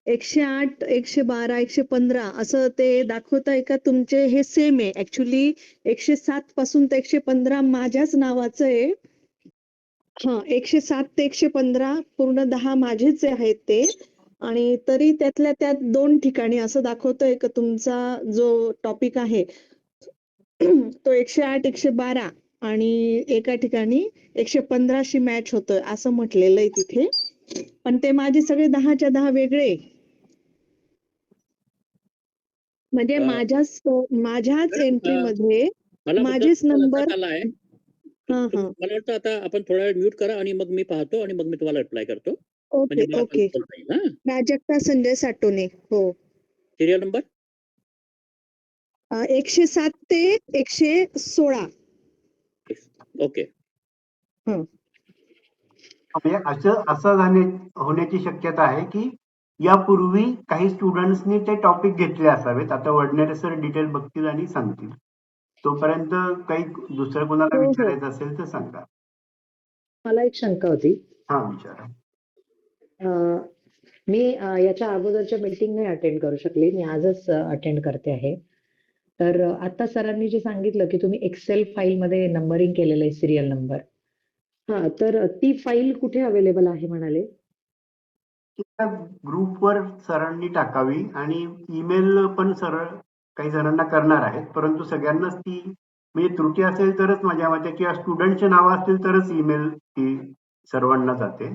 108, 112, 115 असं ते दाखवत आहे का? तुमचे हे सेम आहे. ऍक्च्युली 107 पासून ते 115 माझ्याच नावाचं आहे. हा, 107 ते 115 पूर्ण 10 माझेच आहेत ते. आणि तरी त्यातल्या त्यात 2 ठिकाणी असं दाखवतोय का तुमचा जो टॉपिक आहे तो 108, 112 आणि एका ठिकाणी 115शी मॅच होतोय असं म्हटलेलं आहे तिथे. पण ते माझे सगळे 10च्या 10 वेगळे. म्हणजे माझ्याच एंट्री मध्ये माझेच नंबर. मला वाटतं आता आपण थोडा वेळ म्यूट करा आणि मग मी पाहतो आणि मग मी तुम्हाला रिप्लाय करतो. Okay okay. प्राजक्ता संजय साठवणे. हो. सिरियल नंबर 107 ते 116. ओके. असं होण्याची शक्यता आहे की यापूर्वी काही स्टुडंट्सनी ते टॉपिक घेतले असावेत. आता वडनेरे सर डिटेल बघतील आणि सांगतील. तोपर्यंत काही दुसरं कोणाला विचारायचं असेल तर सांगा. मला एक शंका होती. हा, विचारा. मी याच्या अगोदरच्या मीटिंग नाही अटेंड करू शकले. मी आजच अटेंड करते आहे. तर आता सरांनी जे सांगितलं की तुम्ही एक्सेल फाईल मध्ये नंबरिंग केलेलं आहे सिरियल नंबर. हा, तर ती फाईल कुठे अवेलेबल आहे म्हणाले? ग्रुपवर सरांनी टाकावी आणि ईमेल पण सरळ काही जणांना करणार आहेत. परंतु सगळ्यांनाच ती म्हणजे त्रुटी असेल तरच माझ्या मते किंवा स्टुडंटचे नाव असतील तरच ईमेल ती सर्वांना जाते.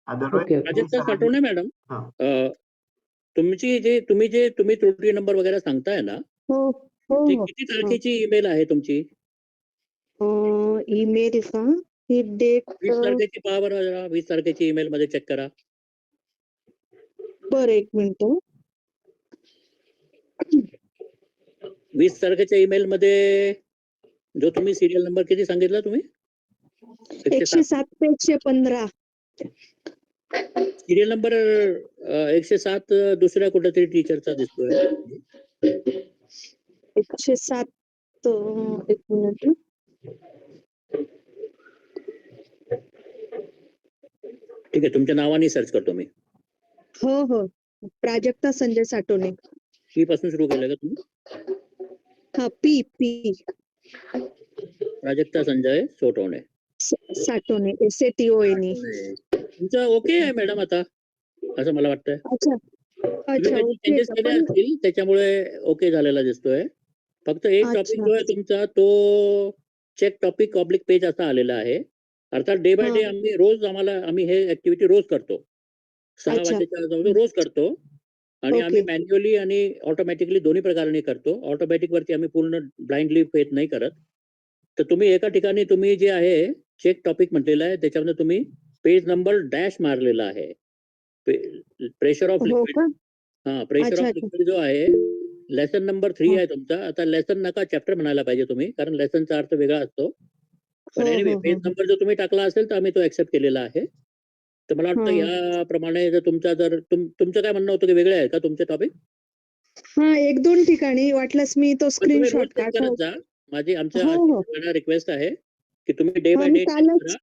प्राजक्ता साठवणे मॅडम, तुम्ही त्रुटी नंबर वगैरे सांगताय ना, ते किती तारखेची ईमेल आहे तुमची? ईमेल का? ही डेट 20 तारखेची पहा बरं जरा. 20 तारखेची ईमेल मध्ये चेक करा. बरं, एक मिनिट. 20 तारखेच्या ईमेल मध्ये जो तुम्ही सिरियल नंबर किती सांगितला तुम्ही? 107 ते 115. सिरियल नंबर 107 दुसऱ्या कुठेतरी टीचरचा दिसतोय. 107. एक मिनिट. ठीक आहे, तुमच्या नावाने सर्च करतो मी. हो, प्राजक्ता संजय साठवणे. पी पासून सुरू केलं का तुम्ही? हा, पी. प्राजक्ता संजय सोटवणे. साठवणे, SATONE. तुमचं ओके आहे मॅडम आता, असं मला वाटतंय. अच्छा, चेंजेस केले असतील त्याच्यामुळे ओके झालेला दिसतोय. फक्त एक टॉपिक जो आहे तुमचा तो चेक टॉपिक ऑब्लिक पेज असा आलेला आहे. अर्थात डे बाय डे आम्ही हे ऍक्टिव्हिटी रोज करतो. 6 वाजेच्या रोज करतो आणि आम्ही मॅन्युअली आणि ऑटोमॅटिकली दोन्ही प्रकाराने करतो. ऑटोमॅटिक वरती आम्ही पूर्ण ब्लाइंडली पेज नाही करत. तर तुम्ही एका ठिकाणी तुम्ही जे आहे चेक टॉपिक म्हटलेलं आहे त्याच्यामध्ये तुम्ही पेज नंबर डॅश मारलेला आहे. Pressure of liquid. Pressure of liquid जो आहे लेसन नंबर 3 आहे तुमचा. आता लेसन नका चॅप्टर म्हणायला पाहिजे तुम्ही, कारण लेसनचा अर्थ वेगळा असतो. पण हो, एनिवे हो, पेज हो. नंबर जर तुम्ही टाकला असेल तर आम्ही तो ऍक्सेप्ट केलेला आहे. तर मला वाटतं हां. याप्रमाणे जर तुमचं काय म्हणणं होतं की वेगळे आहे का तुमचे टॉपिक? हां, 1-2 ठिकाणी वाटल्यास मी तो पण तुम्ही रोज स्क्रीनशॉट चेक करत काढला. जा. आमच्या हो, हो. सगळ्यांना रिक्वेस्ट आहे की तुम्ही डे हां, बाय मी डे चेक कालच करा.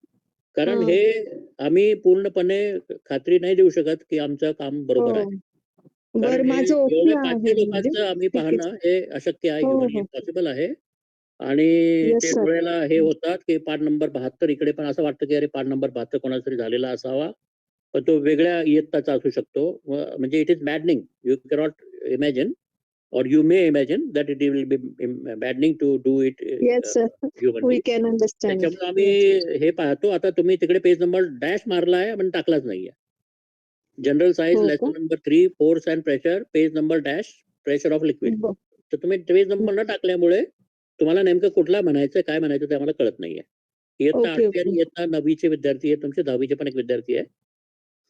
कारण हां. हे आम्ही पूर्णपणे खात्री नाही देऊ शकत की आमचं काम बरोबर आहे. हो. कारण बरं हे माझं ओके एवढ्या 500 आहे म्हणजे. लोकांचं आम्ही ठीक आहे. पाहणं हे अशक्य आहे, हो, ह्युमनली हो. इम्पॉसिबल आहे. आणि येस ते सर. वेळेला हे होतात की पान नंबर 72 इकडे पण असं वाटतं की अरे पान नंबर 72 कोणाचा तरी झालेला असावा. पण तो वेगळ्या इयत्ताचा असू शकतो. म्हणजे it is maddening. You cannot imagine or you may imagine that it will be maddening to do it yes sir. humanly. We can understand. त्याच्यामुळे आम्ही हे पाहतो. आता तुम्ही तिकडे पेज नंबर डॅश मारलाय पण टाकलाच नाहीये. जनरल साइज हो का? Lesson number 3 force and pressure page number dash pressure of liquid. ब तर तुम्ही पेज नंबर न टाकल्यामुळे तुम्हाला नेमकं कुठला म्हणायचं काय म्हणायचं ते आम्हाला कळत नाहीये. इयत्ता ओके, 8वी आणि ओके. इयत्ता 9वीचे विद्यार्थी आहेत. तुमचे 10वीचे पण एक विद्यार्थी आहे.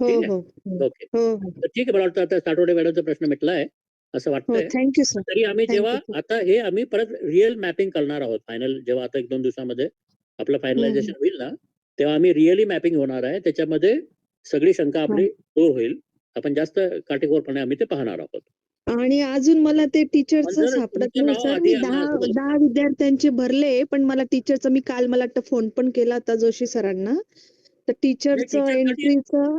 हो, ठीक आहे. हो. हं. ओके. हो, हो. तर ठीक आहे. मला वाटतं आता साठवडे मॅडमचा प्रश्न मिटला आहे असं हो, वाटतंय. Thank you sir. तरी आम्ही थँक जेव्हा यू सर. आता हे आम्ही परत रिअल मॅपिंग करणार आहोत. फायनल जेव्हा आता 1-2 दिवसामध्ये आपलं हं, फायनलायझेशन होईल ना, तेव्हा आम्ही रिअली मॅपिंग होणार आहे. त्याच्यामध्ये सगळी शंका हां. आपली दूर होईल. आपण जास्त काटेकोरपणे आम्ही ते पाहणार आहोत. आणि अजून मला ते पण टीचरचं जर सापडत तुमचं नाही नाव सर. आधी मी आलं 10 बघा 10 विद्यार्थ्यांचे भरले, पण मला टीचरचं मी काल मला वाटतं फोन पण केला होता जोशी सरांना. तर टीचरचं टीचरसाठी एंट्रीचं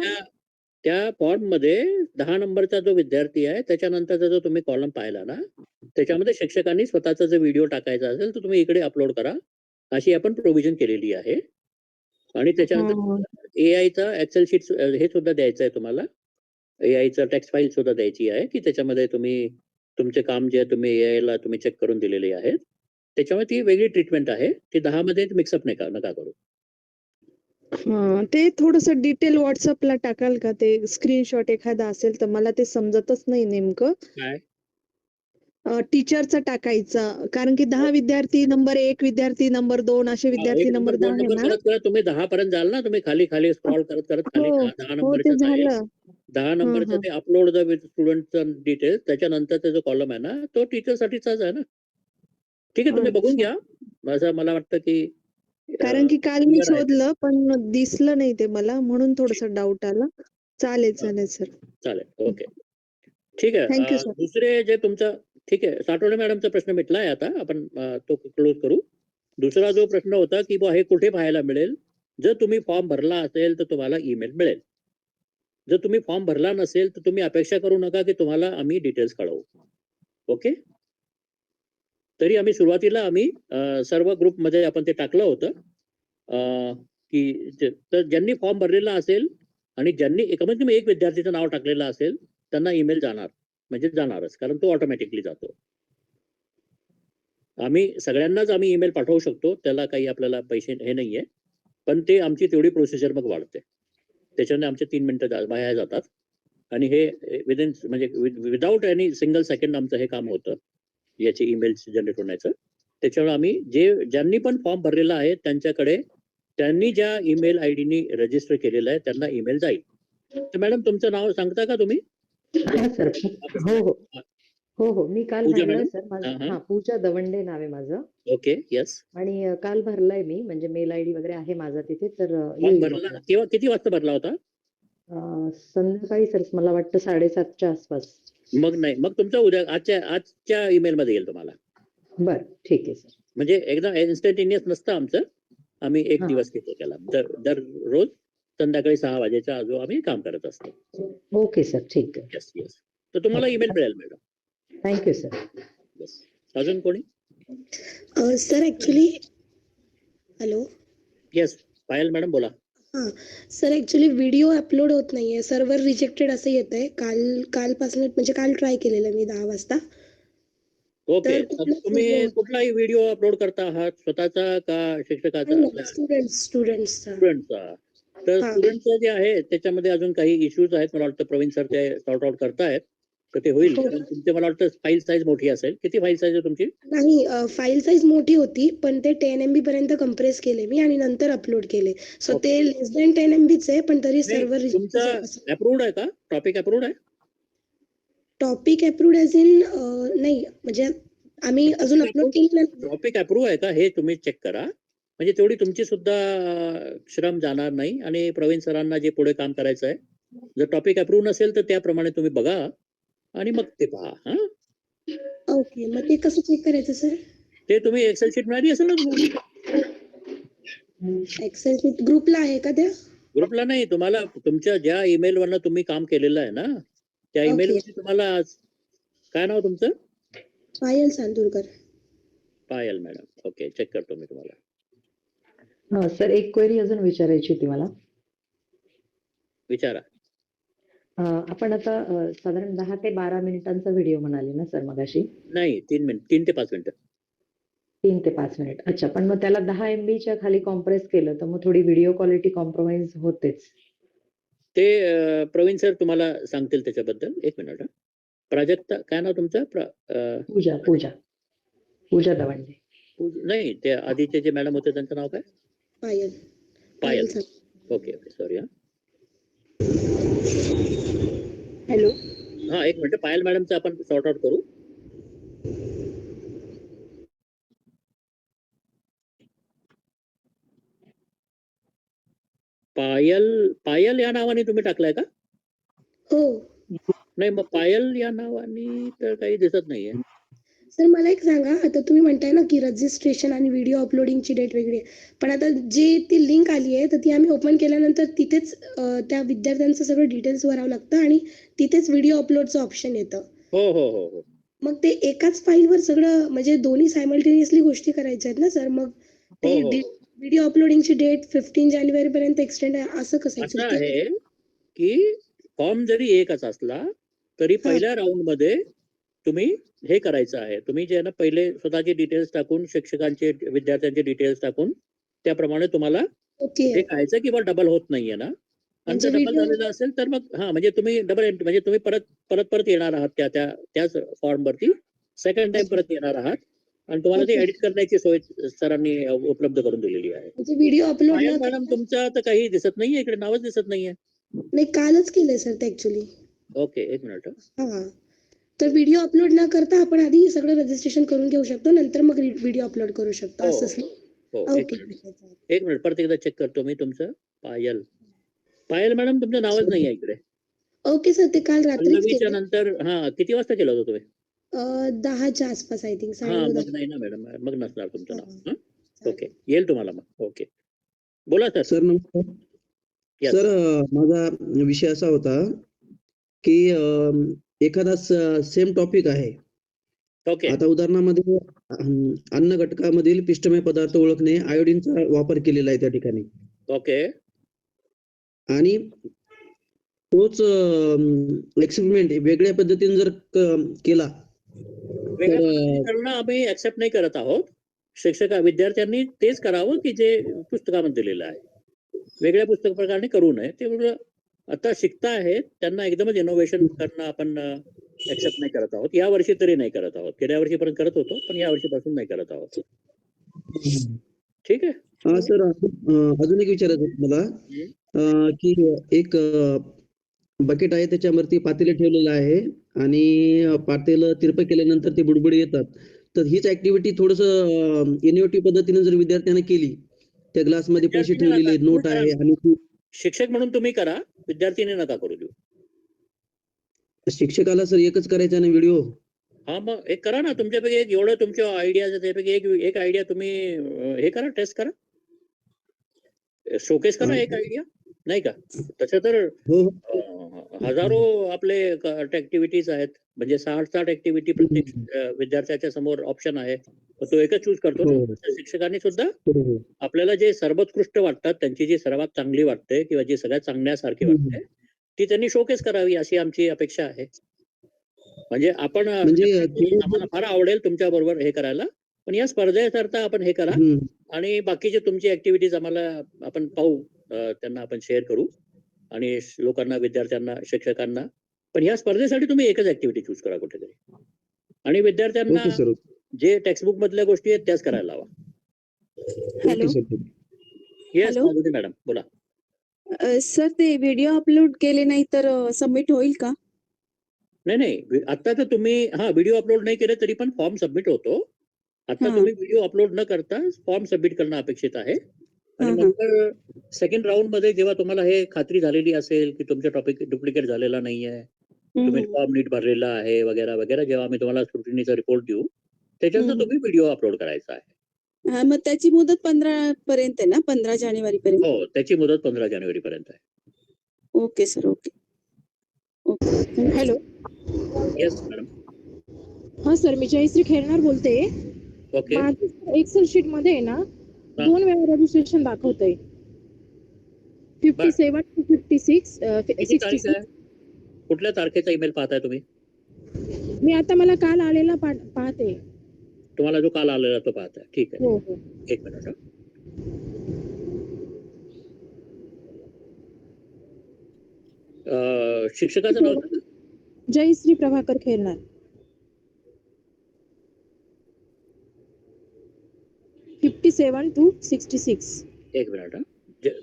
त्या फॉर्ममध्ये 10 नंबरचा जो विद्यार्थी आहे त्याच्यानंतरचा जो तुम्ही कॉलम पाहिला ना, त्याच्यामध्ये शिक्षकांनी स्वतःचा जर व्हिडिओ टाकायचा असेल तर तुम्ही इकडे अपलोड करा. अशी आपण प्रोव्हिजन केलेली आहे. आणि त्याच्यानंतर हां. एआयचा एक्सेल शीट हे सुद्धा द्यायचं आहे तुम्हाला. एआयचं टेक्स्ट फाईल सुद्धा द्यायची आहे की त्याच्यामध्ये तुम्ही तुमचे काम जे आहे तुम्ही एआयला तुम्ही चेक करून दिलेले आहेत. त्याच्यामुळे ती वेगळी ट्रीटमेंट आहे. ती 10 मध्ये मिक्सअप नका करू. हां, ते थोडंसं डिटेल WhatsAppला टाकाल का? ते स्क्रीनशॉट एखादा असेल तर मला ते समजतच नाही नेमकं. काय? टीचरचा टाकायचा. कारण की 10 विद्यार्थी नंबर 1, विद्यार्थी नंबर 2 असे विद्यार्थी 1 नंबर नंबर 10 2 आहे नंबर ना? करत तुम्ही 10 पर्यंत जाल ना, तुम्ही खाली स्क्रॉल करत हो, खाली 10 हो ते नंबरचं जाईल. झालं. 10 हां, नंबरचं हां. ते अपलोड द विथ स्टुडंटचं डिटेल्स त्याच्यानंतरचा जो कॉलम आहे ना, तो टीचरसाठीचाच आहे ना. ठीक आहे, तुम्ही बघून अच्छा. घ्या. असं मला वाटतं की कारण की काल मी क्लिअर आहे ते. शोधलं पण दिसलं नाही ते मला म्हणून थोडासा डाऊट आला. चालेल, चालेल सर. चालेल. ओके. ठीक आहे. Thank you sir. दुसरे जे तुमचं ठीक आहे. साठवणे मॅडमचा प्रश्न मिटलाय आता. आपण तो क्लोज करू. दुसरा जो प्रश्न होता की बुवा हे कुठे पाहायला मिळेल? जर तुम्ही फॉर्म भरला असेल तर तुम्हाला ईमेल मिळेल. जर तुम्ही फॉर्म भरला नसेल तर तुम्ही अपेक्षा करू नका की तुम्हाला आम्ही डिटेल्स कळवू. ओके? तरी आम्ही सुरुवातीला सर्व ग्रुपमध्ये आपण ते टाकलं होतं. की तर ज्यांनी फॉर्म भरलेला असेल आणि ज्यांनी कमीत कमी एक विद्यार्थीचं नाव टाकलेलं असेल त्यांना ईमेल जाणार. म्हणजे जाणारच कारण तो ऑटोमॅटिकली जातो. सगळ्यांनाच आम्ही ईमेल पाठवू शकतो. त्याला काही आपल्याला पैसे हे नाहीये. पण ते आमची तेवढी प्रोसिजर मग वाढते. त्याच्याने आमचे 3 मिनिटं वाया जातात. आणि हे विदिन म्हणजे विदाऊट एनी सिंगल सेकंड आमचं हे काम होतं. याचे ईमेल्स जनरेट होण्याचं. त्याच्यामुळे आम्ही ज्यांनी पण फॉर्म भरलेला आहे त्यांच्याकडे त्यांनी ज्या ईमेल आयडीनी रजिस्टर केलेलं आहे त्यांना ईमेल जाईल. तर मॅडम तुमचं नाव सांगता का तुम्ही? हां सर. हो, हो. हो, हो. मी काल पूजा भरलाय मॅडम? सर. माझं हां, हां. पूजा दवंडे नाव आहे माझं. ओके. येस. आणि काल भरलाय मी म्हणजे मेल आयडी वगैरे आहे माझा तिथे तर फॉर्म येईल भरला मग. केव्हा किती वाजता भरला होता? संध्याकाळी सर मला वाटतं 7:30च्या आसपास. मग नाही. मग तुमचा उद्या आजच्या ईमेलमध्ये येईल तुम्हाला. बरं, ठीक आहे सर. म्हणजे एकदम इन्स्टंटेनियस नसतं आमचं. आम्ही 1 हां. दिवस घेतो त्याला. दररोज संध्याकाळी 6 वाजेच्या आजू आम्ही काम करत असतो. Okay sir. ठीक आहे. Yes, yes. तर तुम्हाला ईमेल मिळेल madam. Thank you sir. Yes. अजून कोणी? Sir actually hello. येस. पायल मॅडम बोला. हां सर ऍक्च्युली व्हिडिओ अपलोड होत नाहीये. सर्व्हर रिजेक्टेड असं येतंय. कालपासून म्हणजे काल ट्राय केलेलं मी 10 वाजता. ओके. तर तर कुठलाच तुम्ही व्हिडिओ होत कुठलाही व्हिडिओ अपलोड करता आहात स्वतःचा का शिक्षकाचा नाही. आपल्या स्टुडंट्सचा. स्टुडंटचा? तर हां. स्टुडंटचं जे आहे त्याच्यामध्ये अजून काही इश्यूज आहेत. मला वाटतं प्रवीण सर ते सॉर्ट आउट करतायत. तर ते होईल. हो. कारण तुमचे मला वाटतं फाईल साईज मोठी असेल. किती फाईल साईज आहे तुमची? नाही फाईल साईज मोठी होती पण ते 10 MB पर्यंत कम्प्रेस केले मी आणि नंतर अपलोड केले. So okay. ते लेस दॅन 10 MBच आहे पण तरी नाही सर्व्हर तुमचा अप्रूव्ड आहे का? टॉपिक अप्रूव्ड आहे? टॉपिक अप्रूव्ड ॲज इन नाही म्हणजे आम्ही अजून अपलोड केलेलं नाही. टॉपिक अप्रूव्ह आहे का हे तुम्ही चेक करा. म्हणजे तेवढी तुमची सुद्धा श्रम जाणार नाही आणि प्रवीण सरांना जे पुढे काम करायचं आहे, जर टॉपिक अप्रूव्ह नसेल तर त्याप्रमाणे तुम्ही बघा आणि मग ते पहा. हा, ओके, मग ते कसं चेक करायचं सर? ते तुम्ही एक्सेल शीट मिळाली असेल ना तुम्हाला. एक्सेल शीट ग्रुपला आहे का त्या? ग्रुपला नाही, तुम्हाला तुमच्या ज्या ईमेल वरनं तुम्ही काम केलेलं आहे ना, त्या ईमेल ओके. वरती तुम्हाला काय नाव तुमचं? पायल चांदूरकर. पायल मॅडम. ओके, चेक करतो मी तुम्हाला. हा सर, एक क्वेरी अजून विचारायची होती मला. विचारा. आपण आता साधारण 10 ते 12 मिनिटांचा व्हिडिओ म्हणाले ना सर मगाशी? नाही, 3 ते 5 मिनिटं. 3 ते 5 मिनिट. अच्छा, पण मग त्याला 10 MB च्या खाली कॉम्प्रेस केलं तर मग थोडी व्हिडिओ क्वालिटी कॉम्प्रोमाइज होतेच. ते प्रवीण सर तुम्हाला सांगतील त्याच्याबद्दल. एक मिनिट. प्राजक्ता, काय नाव तुमचं? पूजा दवंडे. नाही, ते आधीचे जे मॅडम होते त्यांचं नाव काय? Payal. Payal. Chandurkar. Okay, sorry. Hello. हा, एक मिनिट. पायल मॅडमचं आपण सॉर्ट आउट करू. पायल या नावाने तुम्ही टाकलाय का? हो नाही, मग पायल या नावाने तर काही दिसत नाहीये. सर, मला एक सांगा, आता तुम्ही म्हणताय ना की रजिस्ट्रेशन आणि व्हिडिओ अपलोडिंगची डेट वेगळी आहे, पण आता जी ती लिंक आली आहे तर ती आम्ही ओपन केल्यानंतर तिथेच त्या विद्यार्थ्यांचं सगळं डिटेल्स भरावं लागतं आणि तिथेच व्हिडिओ अपलोडचं ऑप्शन येतं. हो हो हो हो. मग ते एकाच फाईलवर सगळं म्हणजे दोन्ही सायमल्टेनियसली गोष्टी करायच्या आहेत ना सर? मग ते हो, हो. व्हिडिओ अपलोडिंगची डेट 15 जानेवारी पर्यंत एक्सटेंड आहे असं कसं असं actually? आहे की फॉर्म जरी एकच असला तरी पहिल्या राऊंड मध्ये तुम्ही हे करायचं आहे. तुम्ही जे आहे ना, पहिले स्वतःचे डिटेल्स टाकून, शिक्षकांचे, विद्यार्थ्यांचे डिटेल्स टाकून त्याप्रमाणे तुम्हाला ओके. हे करायचं की डबल होत नाहीये ना. आणि म्हणजे जर डबल व्हिडिओ झालेलं असेल तर मग म्हणजे तुम्ही म्हणजे तुम्ही परत येणार आहात त्याच फॉर्म वरती सेकंड टाइम परत येणार आहात आणि तुम्हाला ते Okay. एडिट करण्याची सोय सरांनी उपलब्ध करून दिलेली आहे. म्हणजे व्हिडिओ अपलोड पायल न मॅडम, करता? तुमचं तर काही दिसत नाहीये इकडे, नावच दिसत नाहीये. नाही, कालच केलंय सर ते ऍक्च्युली. ओके, एक मिनिट. हा, तर व्हिडिओ अपलोड न करता आपण आधी सगळं रजिस्ट्रेशन करून घेऊ शकतो, नंतर मग व्हिडिओ अपलोड करू शकतो हो, असंच ना? हो. एक मिनिट परत एकदा चेक करतो मी तुमचं. पायल मॅडम, तुमचं नावच नाही आहे इकडे. ओके सर, ते काल रात्रीच पल्लवीच्या केलं. नंतर किती वाजता केलं होतं तुम्ही? 10च्या आसपास आय थिंक. हा, मग नाही ना मॅडम, मग नसणार तुमचं नाव. ओके, येईल तुम्हाला मग. ओके, बोला सर. सर नमस्कार. Yes. सर, माझा विषय असा होता की एखादा सेम टॉपिक आहे. ओके. आता उदाहरणामध्ये अन्न घटकामधील पिष्टमय पदार्थ ओळखणे, आयोडीनचा वापर केलेला आहे त्या ठिकाणी. ओके. आणि तोच एक्सपेरिमेंट वेगळ्या पद्धतीने जर केला वेगळ्या तर पद्धतीने करणं आम्ही ऍक्सेप्ट नाही करत आहोत. विद्यार्थ्यांनी तेच करावं की जे पुस्तकामध्ये दिलेलं आहे. वेगळ्या पुस्तक प्रकाराने करू नये. ते आता शिकता आहेत, त्यांना एकदमच इनोव्हेशन करणं आपण ऍक्सेप्ट नाही करत आहोत. या वर्षी तरी नाही करत आहोत. गेल्या वर्षीपर्यंत करत होतो, पण या वर्षीपासून नाही करत आहोत. ठीक आहे. हा सर, अजून एक विचारायचं होतं मला की एक बकेट आहे, त्याच्यावरती पातेले ठेवलेलं आहे आणि पातेलं तिरपं केल्यानंतर ते बुडबुडे येतात. तर हीच ऍक्टिव्हिटी थोडंसं इनोव्हेटिव्ह पद्धतीने जर विद्यार्थ्यांना केली, त्या ग्लासमध्ये पैसे ठेवलेले, नोट आहे आणि शिक्षक म्हणून तुम्ही करा, विद्यार्थीने नका करू देऊ. शिक्षकाला सर एकच करायचा ना व्हिडिओ. हा, मग एक करा ना. तुमच्यापैकी एक एवढं तुमच्या आयडिया त्यापैकी एक आयडिया तुम्ही हे करा, टेस्ट करा, शोकेस करा एक आयडिया, नाही का? तसं तर हजारो आपले ऍक्टिव्हिटीज आहेत. म्हणजे 60 ऍक्टिव्हिटी प्रत्येक विद्यार्थ्याच्या समोर ऑप्शन आहे. तो एकच चूज करतो. शिक्षकांनी सुद्धा आपल्याला जे सर्वोत्कृष्ट वाटतात, त्यांची जी सर्वात चांगली वाटते किंवा जी सगळ्यात चांगल्यासारखी वाटते ती त्यांनी शोकेस करावी अशी आमची अपेक्षा आहे. म्हणजे आपण आम्हाला फार आवडेल तुमच्या बरोबर हे करायला, पण या स्पर्धेकरता आपण हे करा आणि बाकीचे तुमची ऍक्टिव्हिटीज आपण पाहू, त्यांना आपण शेअर करू आणि लोकांना, विद्यार्थ्यांना, शिक्षकांना. पण या स्पर्धेसाठी तुम्ही एकच ऍक्टिव्हिटी चूज करा कुठेतरी आणि विद्यार्थ्यांना जे टेक्स्टबुक मधल्या गोष्टी आहेत त्याच करायला लावा. हॅलो. येस मॅडम, बोला. सर, ते व्हिडिओ अपलोड केले नाही तर सबमिट होईल का? नाही आता तर तुम्ही व्हिडिओ अपलोड नाही केले तरी पण फॉर्म सबमिट होतो. आता हा. तुम्ही व्हिडिओ अपलोड न करता फॉर्म सबमिट करणं अपेक्षित आहे आणि हा. नंतर सेकंड राऊंड मध्ये जेव्हा तुम्हाला हे खात्री झालेली असेल की तुमचा टॉपिक डुप्लिकेट झालेला नाहीये, तुम्ही फॉर्म नीट भरलेला आहे वगैरे वगैरे, जेव्हा आम्ही तुम्हाला स्क्रुटिनीचा रिपोर्ट देऊ त्याच्यानंतर तुम्ही व्हिडिओ अपलोड करायचा आहे. हा, मग त्याची मुदत 15 पर्यंत आहे ना, 15 जानेवारी पर्यंत. हो, त्याची मुदत 15 जानेवारी पर्यंत आहे. Okay sir, okay okay. Hello. Yes madam. हा सर, मी जयश्री खेरणार बोलते. ओके. माझं एक्सेल शीट मध्ये आहे ना 2 वेळा रजिस्ट्रेशन दाखवतंय. 57 to 56 किती तारीख 66. आहे? कुठल्या तारखेचा ईमेल पाहताय तुम्ही? मी आता मला काल आलेला पाहते. तुम्हाला जो काल आलेला तो पाहताय. ठीक आहे. हो हो. एक मिनिट. शिक्षकाचं नाव सांगा. जयश्री प्रभाकर खेरणार. 57 to 66. एक मिनिट.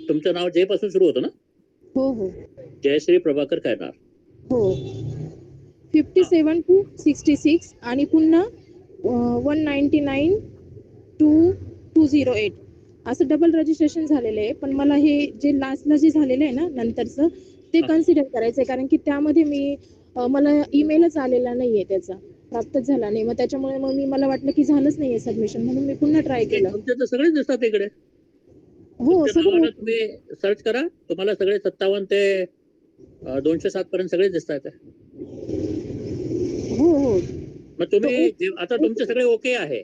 तुमचं नाव जय पासून सुरू होतं ना? हो हो जयश्री प्रभाकर करणार. हो. 57 to 66 आणि पुन्हा 199 to 208 असं डबल रजिस्ट्रेशन झालेलं आहे. पण मला हे जे लास्टला जे झालेलं आहे ना नंतरचं ते कन्सिडर करायचंय, कारण की त्यामध्ये मला ईमेलच आलेला नाहीये, त्याचा प्राप्तच झाला नाही. मग त्याच्यामुळे मला वाटलं की झालंच नाहीये सबमिशन, म्हणून मी पुन्हा ट्राय केलं. तुमचे तर सगळेच दिसतात इकडे. हो तुमच्या सगळं. नावाला तुम्ही सर्च करा, तुम्हाला सगळे 57 ते 207 पर्यंत सगळे दिसतात. हो हो मग तुम्ही आता तुमचे सगळे ओके आहे.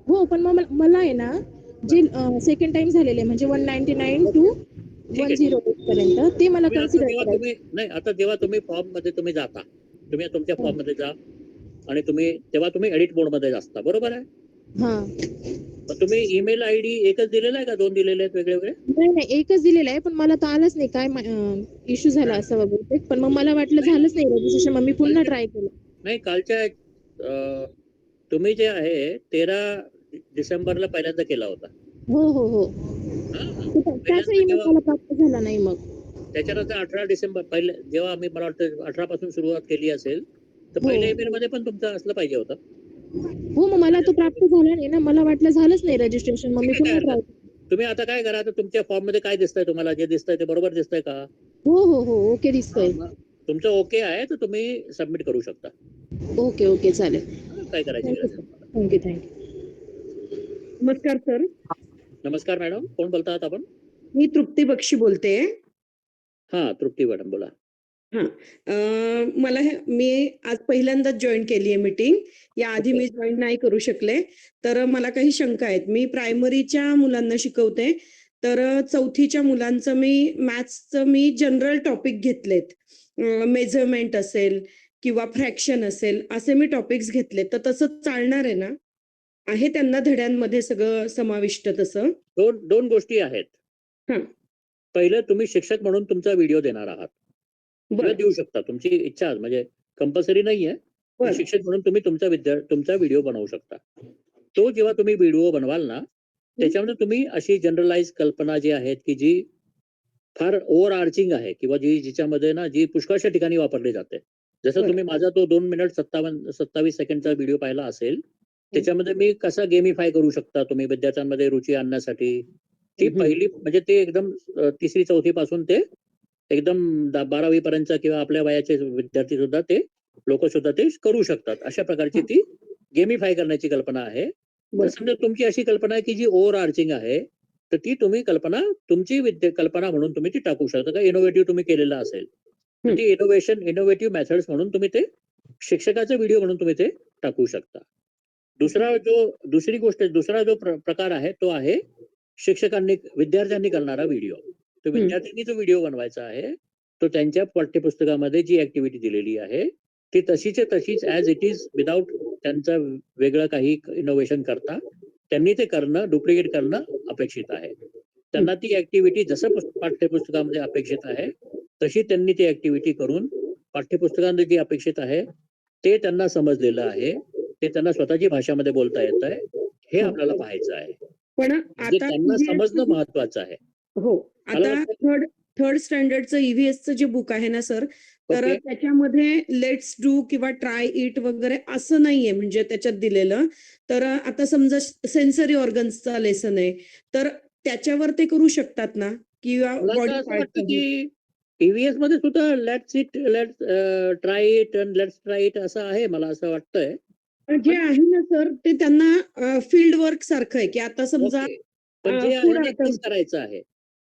हो, पण मग मला आहे ना जे सेकंड टाइम झालेले म्हणजे 199 to 108 पर्यंत ते मला कन्सिडर करायचं. आता जेव्हा तुम्ही फॉर्म मध्ये तुम्ही जाता, तुम्ही तुमच्या फॉर्म मध्ये जा आणि तेव्हा तुम्ही एडिट मोड मध्ये असता, बरोबर आहे? हा. मग तुम्ही ईमेल आयडी एकच दिलेला आहे का 2 दिलेले आहेत वेगळे वेगळे? नाही एकच दिलेलं आहे, पण मला तर आलंच नाही. काय इश्यू झाला असं वगैरे, पण मग मला वाटलं झालंच नाही रजिस्ट्रेशन, मग मी पुन्हा ट्राय केलं. नाही, कालच्या तुम्ही जे आहे 13 डिसेंबरला पहिल्यांदा केला होता. हो हो हो. त्याचा ईमेल मला प्राप्त झाला नाही. मग त्याच्यानंतर 18 डिसेंबर जेव्हा आम्ही मला वाटतं 18 पासून सुरुवात केली असेल तर हो. पहिल्या ईमेल मध्ये पण तुमचं असलं पाहिजे होतं. हो, मग मला तो प्राप्त झाला नाही ना, मला वाटलं झालंच नाही रजिस्ट्रेशन, मग मी ठीक आहे, पुन्हा ट्राय. तुम्ही आता काय करा, तुमच्या फॉर्म मध्ये काय दिसतंय, तुम्हाला जे दिसतंय ते बरोबर दिसतंय का? हो हो हो ओके दिसतंय. तुमचं ओके आहे तर तुम्ही सबमिट करू शकता. ओके ओके चालेल. काय करायचं? Thank you thank you. नमस्कार सर. नमस्कार मॅडम, कोण बोलतात आपण? मी तृप्ती बक्षी बोलते. हा, तृप्ती मॅडम बोला. मी आज पहिल्यांदाच जॉईन केली आहे मीटिंग. याआधी मी जॉईन नाही करू शकले, तर मला काही शंका आहेत. मी प्रायमरीच्या मुलांना शिकवते, तर 4थीच्या मुलांचं मॅथ्सचं जनरल टॉपिक घेतलेत. मेजरमेंट असेल किंवा फ्रॅक्शन असेल असे मी टॉपिक्स घेतले, तर तसं चालणार आहे ना? आहे त्यांना धड्यांमध्ये सगळं समाविष्ट तसं? दोन गोष्टी आहेत. पहिलं, तुम्ही शिक्षक म्हणून तुमचा व्हिडिओ देणार आहात, देऊ शकता, तुमची इच्छा, म्हणजे कंपल्सरी नाहीये. शिक्षक म्हणून तुम्ही तुमचा व्हिडिओ बनवू शकता. तो जेव्हा तुम्ही व्हिडिओ बनवाल ना, त्याच्यामध्ये तुम्ही अशी जनरलाइज कल्पना जी आहेत की जी फार ओव्हर आर्चिंग आहे किंवा जिच्यामध्ये ना जी पुष्कळशा ठिकाणी वापरली जाते. जसं तुम्ही माझा तो 2 मिनिट 27 सेकंडचा व्हिडिओ पाहिला असेल, त्याच्यामध्ये मी कसा गेमिफाय करू शकता तुम्ही विद्यार्थ्यांमध्ये रुची आणण्यासाठी, ती पहिली म्हणजे ते एकदम 3री 4थी पासून ते एकदम 12वी पर्यंत किंवा आपल्या वयाचे विद्यार्थी सुद्धा लोक सुद्धा ते करू शकतात. अशा प्रकारची ती गेमिफाय करण्याची कल्पना आहे. समजा तुमची अशी कल्पना आहे की जी ओव्हर आर्चिंग आहे, तर ती तुम्ही कल्पना तुमची कल्पना म्हणून तुम्ही ती टाकू शकता. का इनोव्हेटिव्ह तुम्ही केलेलं असेल ती इनोव्हेटिव्ह मेथड्स म्हणून तुम्ही ते शिक्षकाचा व्हिडिओ म्हणून तुम्ही ते टाकू शकता. दुसरा जो प्रकार आहे तो आहे विद्यार्थ्यांनी करणारा व्हिडिओ. तो विद्यार्थ्यांनी जो व्हिडिओ बनवायचा आहे तो त्यांच्या पाठ्यपुस्तकामध्ये जी ऍक्टिव्हिटी दिलेली आहे ती तशीच ऍज इट इज, विदाउट त्यांचा वेगळं काही इनोव्हेशन करता त्यांनी ते करणं, डुप्लिकेट करणं अपेक्षित आहे. त्यांना ती ऍक्टिव्हिटी जसं पाठ्यपुस्तकामध्ये अपेक्षित आहे तशी त्यांनी ती ऍक्टिव्हिटी करून पाठ्यपुस्तकामध्ये जी अपेक्षित आहे ते त्यांना समजलेलं आहे, ते त्यांना स्वतःची भाषामध्ये बोलता येत आहे, हे आपल्याला पाहायचं आहे. पण म्हणजे आता त्यांना समजणं महत्वाचं आहे. हो, आता थर्ड स्टँडर्डचं EVSचं जे बुक आहे ना सर, तर ओके. त्याच्यामध्ये लेट्स डू किंवा ट्राय इट वगैरे असं नाहीये म्हणजे त्याच्यात दिलेलं. तर आता समजा सेन्सरी ऑर्गन्सचा लेसन आहे, तर त्याच्यावर ते करू शकतात ना? किंवा मला तर बॉडी असं वाटतं पार्ट की EVS मध्ये सुद्धा let's try it and let's try it असं आहे, मला असं वाटतंय. जे आहे ना सर, ते त्यांना फील्ड वर्क सारखं आहे, की आता समजा ओके. पण जे आहे फूड ना आयटम तेच करायचं आहे.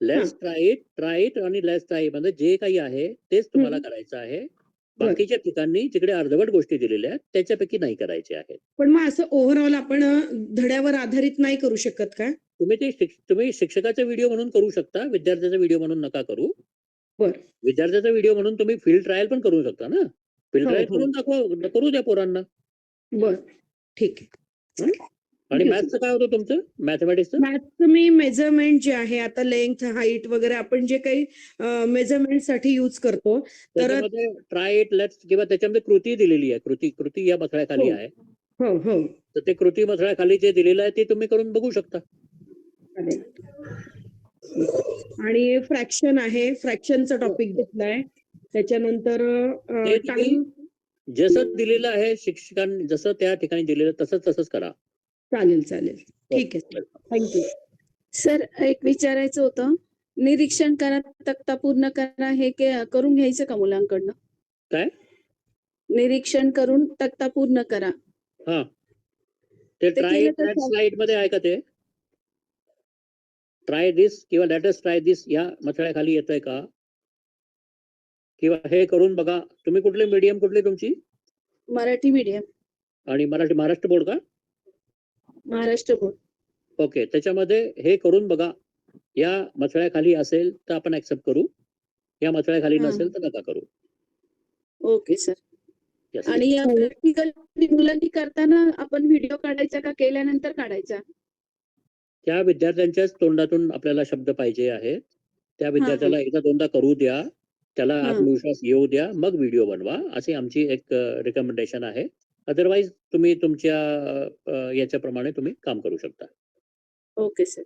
लेट्स ट्राय इट आणि लेट्स ट्राय म्हणजे जे काही आहे तेच तुम्हाला करायचं आहे. बरं. बाकीच्या ठिकाणी जिकडे अर्धवट गोष्टी दिलेल्या आहेत त्याच्यापैकी नाही करायचे आहेत. पण मग असं ओव्हरऑल आपण धड्यावर आधारित नाही करू शकत का? तुम्ही शिक्षकाचा व्हिडिओ म्हणून करू शकता, विद्यार्थ्याचा व्हिडिओ म्हणून नका करू. बरं. विद्यार्थ्याचा व्हिडिओ म्हणून तुम्ही फील्ड ट्रायल पण करू शकता ना. फील्ड हो, ट्रायल हो. करू द्या पोरांना. बरं. ठीक आहे. आणि ठीक आहे, मॅथ्सचं काय होतं तुमचं? मॅथमॅटिक्सचं? मॅथ्सचं मी मेजरमेंट जे आहे आता लेंथ, हाईट वगैरे आपण जे काही मेजरमेंटसाठी यूज करतो, तर त्याच्यामध्ये ट्राय इट, लेट्स किंवा त्याच्यामध्ये कृती दिलेली आहे. कृती या मथळ्याखाली हो. आहे. हो, हो. तर ते कृती मथळ्याखाली जे दिलेलं आहे ते तुम्ही करून बघू शकता. चालेल. आणि फ्रॅक्शन आहे, फ्रॅक्शनचा टॉपिक घेतलाय. त्याच्यानंतर ते तुम्ही टाइम जसं दिलेलं आहे शिक्षकांनी जसं त्या ठिकाणी दिलेलं तसंच करा. चालेल. ठीक आहे. थँक्यू. सर एक विचारायचं होतं, निरीक्षण करा, तक्ता पूर्ण करा हे करून घ्यायचं का मुलांकडनं? काय? निरीक्षण करून तक्ता पूर्ण करा. हा, ते ते ट्राय केलं तर दॅट स्लाइड मध्ये आहे का ते? ट्राय दिस किंवा लेट अस ट्राय दिस या मथळ्याखाली येतंय का? किंवा हे करून बघा. तुम्ही कुठली तुमची? मराठी मीडियम, आणि महाराष्ट्र बोर्ड का? महाराष्ट्र बोर्ड. ओके. त्याच्यामध्ये हे करून बघा या मथळ्याखाली असेल तर आपण ऍक्सेप्ट करू, या मथळ्याखाली हा. नसेल तर नका करू. Okay sir. Yes. आणि या प्रॅक्टिकल मुलांनी करताना आपण व्हिडिओ काढायचा का केल्यानंतर काढायचा? त्या विद्यार्थ्यांच्याच तोंडातून आपल्याला शब्द पाहिजे आहेत. त्या विद्यार्थ्याला एकदा दोनदा करू द्या, त्याला हा. आत्मविश्वास येऊ द्या, मग व्हिडिओ बनवा, अशी आमची एक रिकमेंडेशन आहे. अदरवाईज तुम्ही तुमच्या याच्याप्रमाणे तुम्ही काम करू शकता. Okay sir.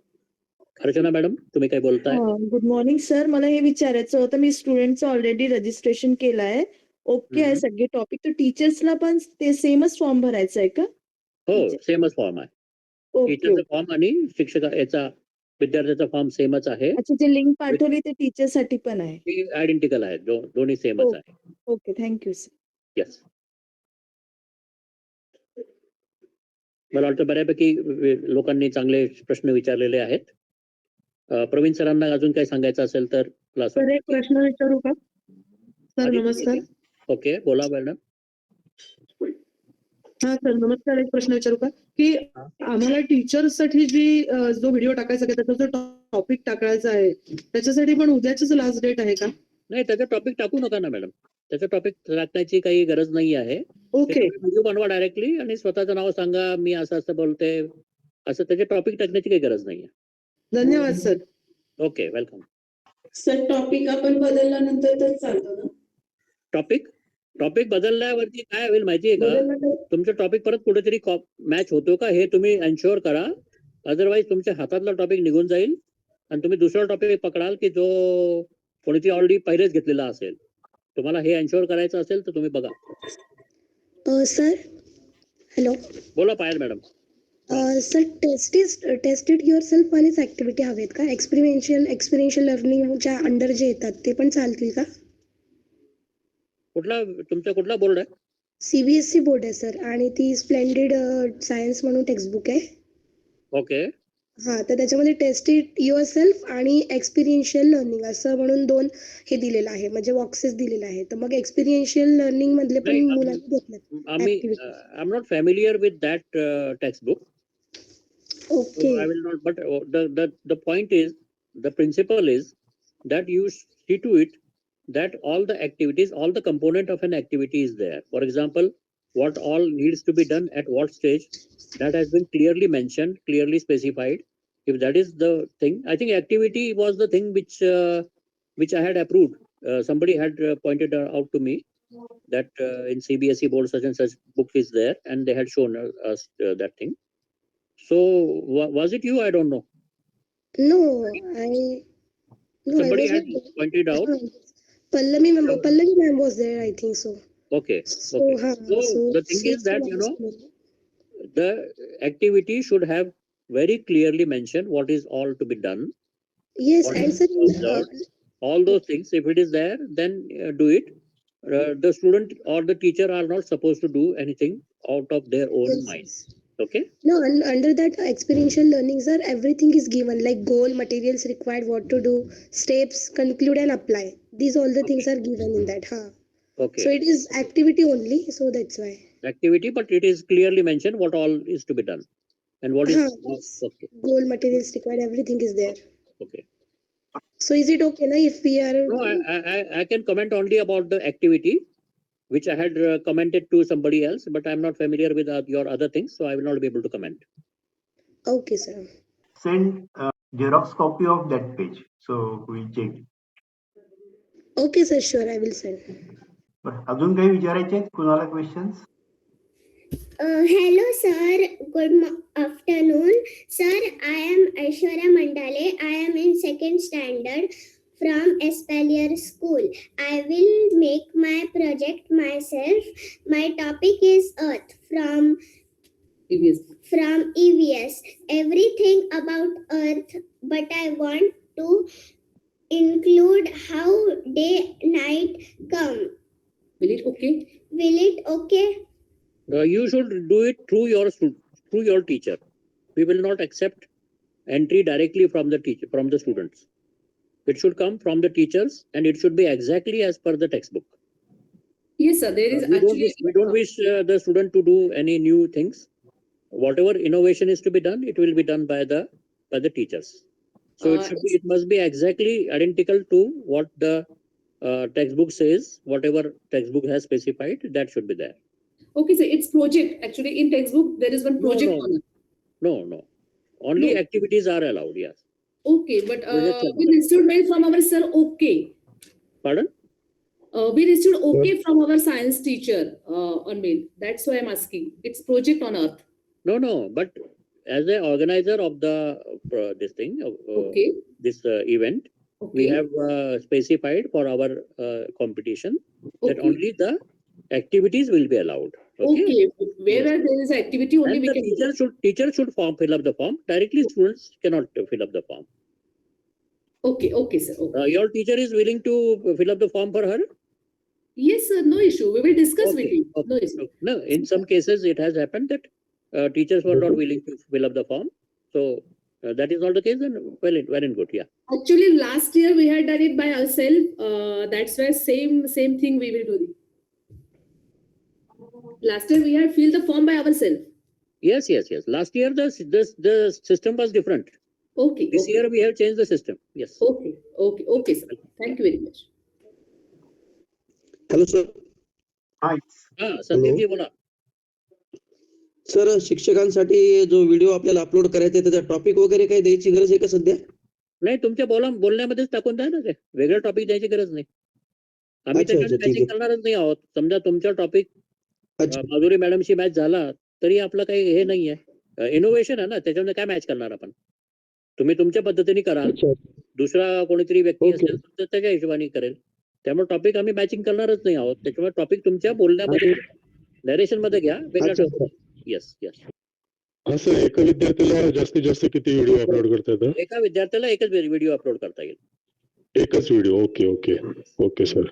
अर्चना मॅडम, तुम्ही काय बोलताय? Good morning sir. मला हे विचारायचं होतं, मी स्टुडंटचं ऑलरेडी रजिस्ट्रेशन केलं आहे. ओके आहे सगळे टॉपिक. तर टीचर्सला पण ते सेमच फॉर्म भरायचा आहे का? हो, सेमच फॉर्म आहे. ओके. टीचरचा फॉर्म आणि याचा विद्यार्थ्याचा फॉर्म सेमच आहे. अच्छा, जे लिंक पाठवली ते टीचरसाठी पण आहे. ती आयडेंटिकल आहे. दोन्ही सेमच आहे. Okay, thank you sir. येस. मला वाटतं बऱ्यापैकी लोकांनी चांगले प्रश्न विचारलेले आहेत. प्रवीण सरांना अजून काही सांगायचं असेल तर क्लास. सर एक प्रश्न विचारू का? सर नमस्कार. ओके, बोला मॅडम. हा सर नमस्कार. एक प्रश्न विचारू का, की आम्हाला टीचर्ससाठी जो व्हिडिओ टाकायचा आहे त्याचा जो टॉपिक टाकायचा आहे त्याच्यासाठी पण उद्याचीच लास्ट डेट आहे का? नाही, त्याचा टॉपिक टाकू नका ना मॅडम. त्याचा टॉपिक टाकण्याची काही गरज नाही आहे. ओके. व्हिडिओ बनवा डायरेक्टली आणि स्वतःचं नाव सांगा, मी असं बोलते, असं त्याचे टॉपिक टाकण्याची काही गरज नाही आहे. धन्यवाद sir. Okay, welcome. Sir topic आपण बदलल्यानंतर तर चालतो ना? टॉपिक बदलल्यावरती काय होईल माहितीये का? तुमचं टॉपिक परत कुठेतरी मॅच होतो का हे तुम्ही एन्श्योर करा. अदरवाईज तुमच्या हातातला टॉपिक निघून जाईल आणि तुम्ही दुसरा टॉपिक पकडाल की जो कोणीतरी ऑलरेडी पहिलेच घेतलेला असेल. तुम्हाला हे एन्श्योर करायचं असेल तर तुम्ही बघा. Sir hello. बोला Payal madam. Sir tested yourself वालीच ऍक्टिव्हिटी हवेत का? एक्सपिरियन्शियल लर्निंगच्या अंडर जे येतात ते पण चालतील का? तुमचा कुठला बोर्ड आहे? CBSE बोर्ड आहे सर, आणि ती स्प्लेंडेड सायन्स म्हणून टेक्स्टबुक आहे. ओके. हा, तर त्याच्यामध्ये टेस्टेड युअर सेल्फ आणि एक्सपिरियन्शियल लर्निंग असं म्हणून 2 हे दिलेलं आहे, म्हणजे बॉक्सेस दिलेले आहेत. तर मग एक्सपिरियन्शियल लर्निंग मधले पण मुलांनी घेतले. I am not familiar with that textbook. Okay. I will not, but the point is, the principle is that you see to it that all the activities, all the component of an activity is there. For example, what all needs to be done at what stage, that has been clearly mentioned, clearly specified. If that is the thing, I think activity was the thing which I had approved. Somebody had pointed out to me that in CBSE board such and such book is there, and they had shown us that thing. So was it you? I don't know. No, No, I Somebody was had not. pointed out. Pallavi ma'am was there, I think so. Okay. So, Okay. So so the thing she is that, told us. the activity should have very clearly mentioned what is all to be done, Yes, what and is sir, observed, all those things. If it is there, then do it. The student or the teacher are not supposed to do anything out of their own mind. yes. Okay. No, under that experiential learning, sir, everything is given like goal, materials required, what to do, steps, conclude and apply. These all the things are given in that. So Okay. it is activity only, so that's why. Activity, but it is clearly mentioned what all is to be done and what is Yes. okay. Goal, materials required, everything is there. Okay. So is it okay, na, if we are? No, I can comment only about the activity, which I had commented to somebody else, but I'm not familiar with your other things, so I will not be able to comment. Okay, sir. Send Xerox copy of that page. So we'll check. Okay, sir, sure, I will send. बरं, अजून काही विचारायचे आहेत कुणाला questions? Hello, sir. Good afternoon. Sir, I am Aishwarya Mandale. I am in 2nd standard from Espalier School. I will make my project myself. My topic is Earth from EVS. Everything about Earth, but I want to include how day night come. Will it okay? You should do it through your teacher. We will not accept entry directly from the teacher, from the students. It should come from the teachers, and it should be exactly as per the textbook. Yes, sir. There is We don't wish the student to do any new things. Whatever innovation is to be done, it will be done by the teachers. So it must be exactly identical to what the textbook says. Whatever textbook has specified, that should be there. Okay, so it's project. Actually, in textbook, there is one project on it. No. Only No. activities are allowed, yes. Okay, but Projects are we received mail from our sir, okay. Pardon? We received okay from our science teacher on mail. That's why I'm asking. It's project on Earth. No, but as an organizer of the this thing, Okay. this event, we Okay. have specified for our competition that Okay. only the activities will be allowed. Okay. Wherever there is activity, only And we the can. teacher should fill up the form. Directly, students cannot fill up the form. Okay, sir. Okay. Your teacher is willing to fill up the form for her? Yes, sir. No issue. We will discuss with Okay, you. okay. No issue. No, in some cases it has happened that teachers were not willing to fill up the form. So that is not the case, then well and good, yeah. Actually, last year we had done it by ourselves. That's why same thing we will do. Last year we had filled the form by ourselves. Yes. Last year the system was different. Okay. This year we have changed the system. Yes. Okay, sir. Thank you very much. Hello sir. Sandeep ji बोला. सर, शिक्षकांसाठी जो व्हिडिओ आपल्याला अपलोड करायचा आहे त्याचा टॉपिक वगैरे काही द्यायची गरज आहे का सध्या? नाही, तुमच्या बोलण्यामध्येच टाकून द्या ना ते. वेगळं टॉपिक द्यायची गरज नाही. आम्ही अच्छा, त्याच्यात ठीक मॅचिंग आहे. करणारच नाही आहोत. समजा तुमचा टॉपिक अच्छा. माधुरी मॅडमशी मॅच झाला तरी आपलं काही हे नाहीये. इनोव्हेशन आहे ना, त्याच्यामध्ये काय मॅच करणार आपण? तुम्ही तुमच्या पद्धतीने करा. अच्छा. दुसरा कोणीतरी व्यक्ती ओके. असेल तर त्याच्या हिशोबाने करेल. त्यामुळे टॉपिक आम्ही मॅचिंग करणारच नाही आहोत. त्याच्यामुळे टॉपिक तुमच्या बोलण्यामध्ये नरेशन मध्ये घ्या. वेगळा अच्छा, टॉपिक. येस. असं एका विद्यार्थ्याला जास्तीत जास्त किती व्हिडिओ अपलोड करता येतात? एका विद्यार्थ्याला एकच व्हिडिओ अपलोड करता येईल. एकच video. Okay sir.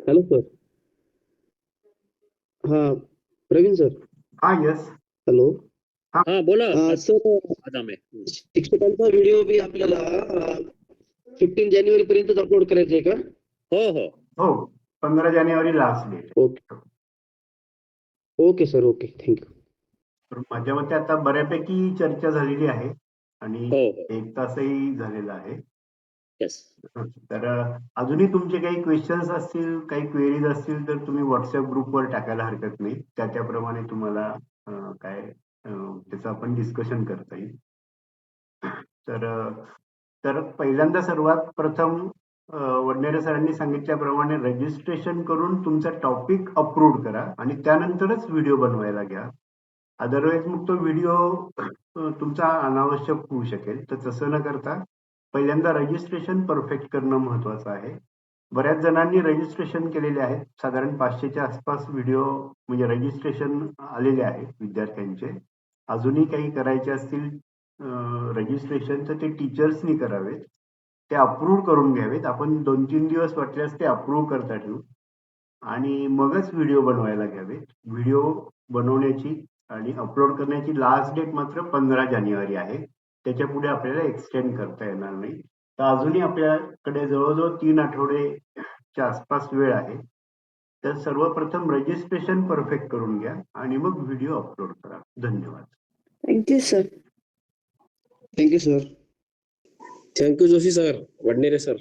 Hello sir. हा, प्रवीण सर. येस. हॅलो. हा बोला. सर, शिक्षकांचा व्हिडिओ बी आपल्याला 15 जानेवारी पर्यंतच अपलोड करायचा आहे का? हो. 15 जानेवारी last date. Okay sir. Okay, thank you. माझ्या मते आता बऱ्यापैकी चर्चा झालेली आहे आणि हो. 1 तासही झालेला आहे. येस. तर अजूनही तुमचे काही क्वेश्चन्स असतील, काही क्वेरीज असतील तर तुम्ही व्हॉट्सअप ग्रुपवर टाकायला हरकत नाही. त्याप्रमाणे तुम्हाला त्याचं आपण डिस्कशन करता येईल. तर पहिल्यांदा सर्वात प्रथम वडनेरे सरांनी सांगितल्याप्रमाणे रजिस्ट्रेशन करून तुमचा टॉपिक अपलोड करा आणि त्यानंतरच व्हिडिओ बनवायला घ्या. अदरवाईज मग तो व्हिडिओ तुमचा अनावश्यक होऊ शकेल. तर तसं न करता पहिल्यांदा रजिस्ट्रेशन परफेक्ट करणं महत्वाचं आहे. बऱ्याच जणांनी रजिस्ट्रेशन केलेले आहेत. साधारण 500च्या आसपास व्हिडिओ म्हणजे रजिस्ट्रेशन आलेले आहेत विद्यार्थ्यांचे. अजूनही काही करायचे असतील रजिस्ट्रेशन तर ते टीचर्सनी करावेत. ते अप्रूव्ह करून घ्यावेत. आपण 2-3 दिवस वाटल्यास ते अप्रूव्ह करता ठेवू आणि मगच व्हिडिओ बनवायला घ्यावेत. व्हिडिओ बनवण्याची आणि अपलोड करण्याची लास्ट डेट मात्र 15 जानेवारी आहे. त्याच्या पुढे आपल्याला एक्सटेंड करता येणार नाही. तर अजूनही आपल्याकडे जवळजवळ 3 आठवड्याच्या आसपास वेळ आहे. तर सर्वप्रथम रजिस्ट्रेशन परफेक्ट करून घ्या आणि मग व्हिडिओ अपलोड करा. धन्यवाद. Thank you sir. Thank you sir. Thank you Joshi sir, Wadnere sir.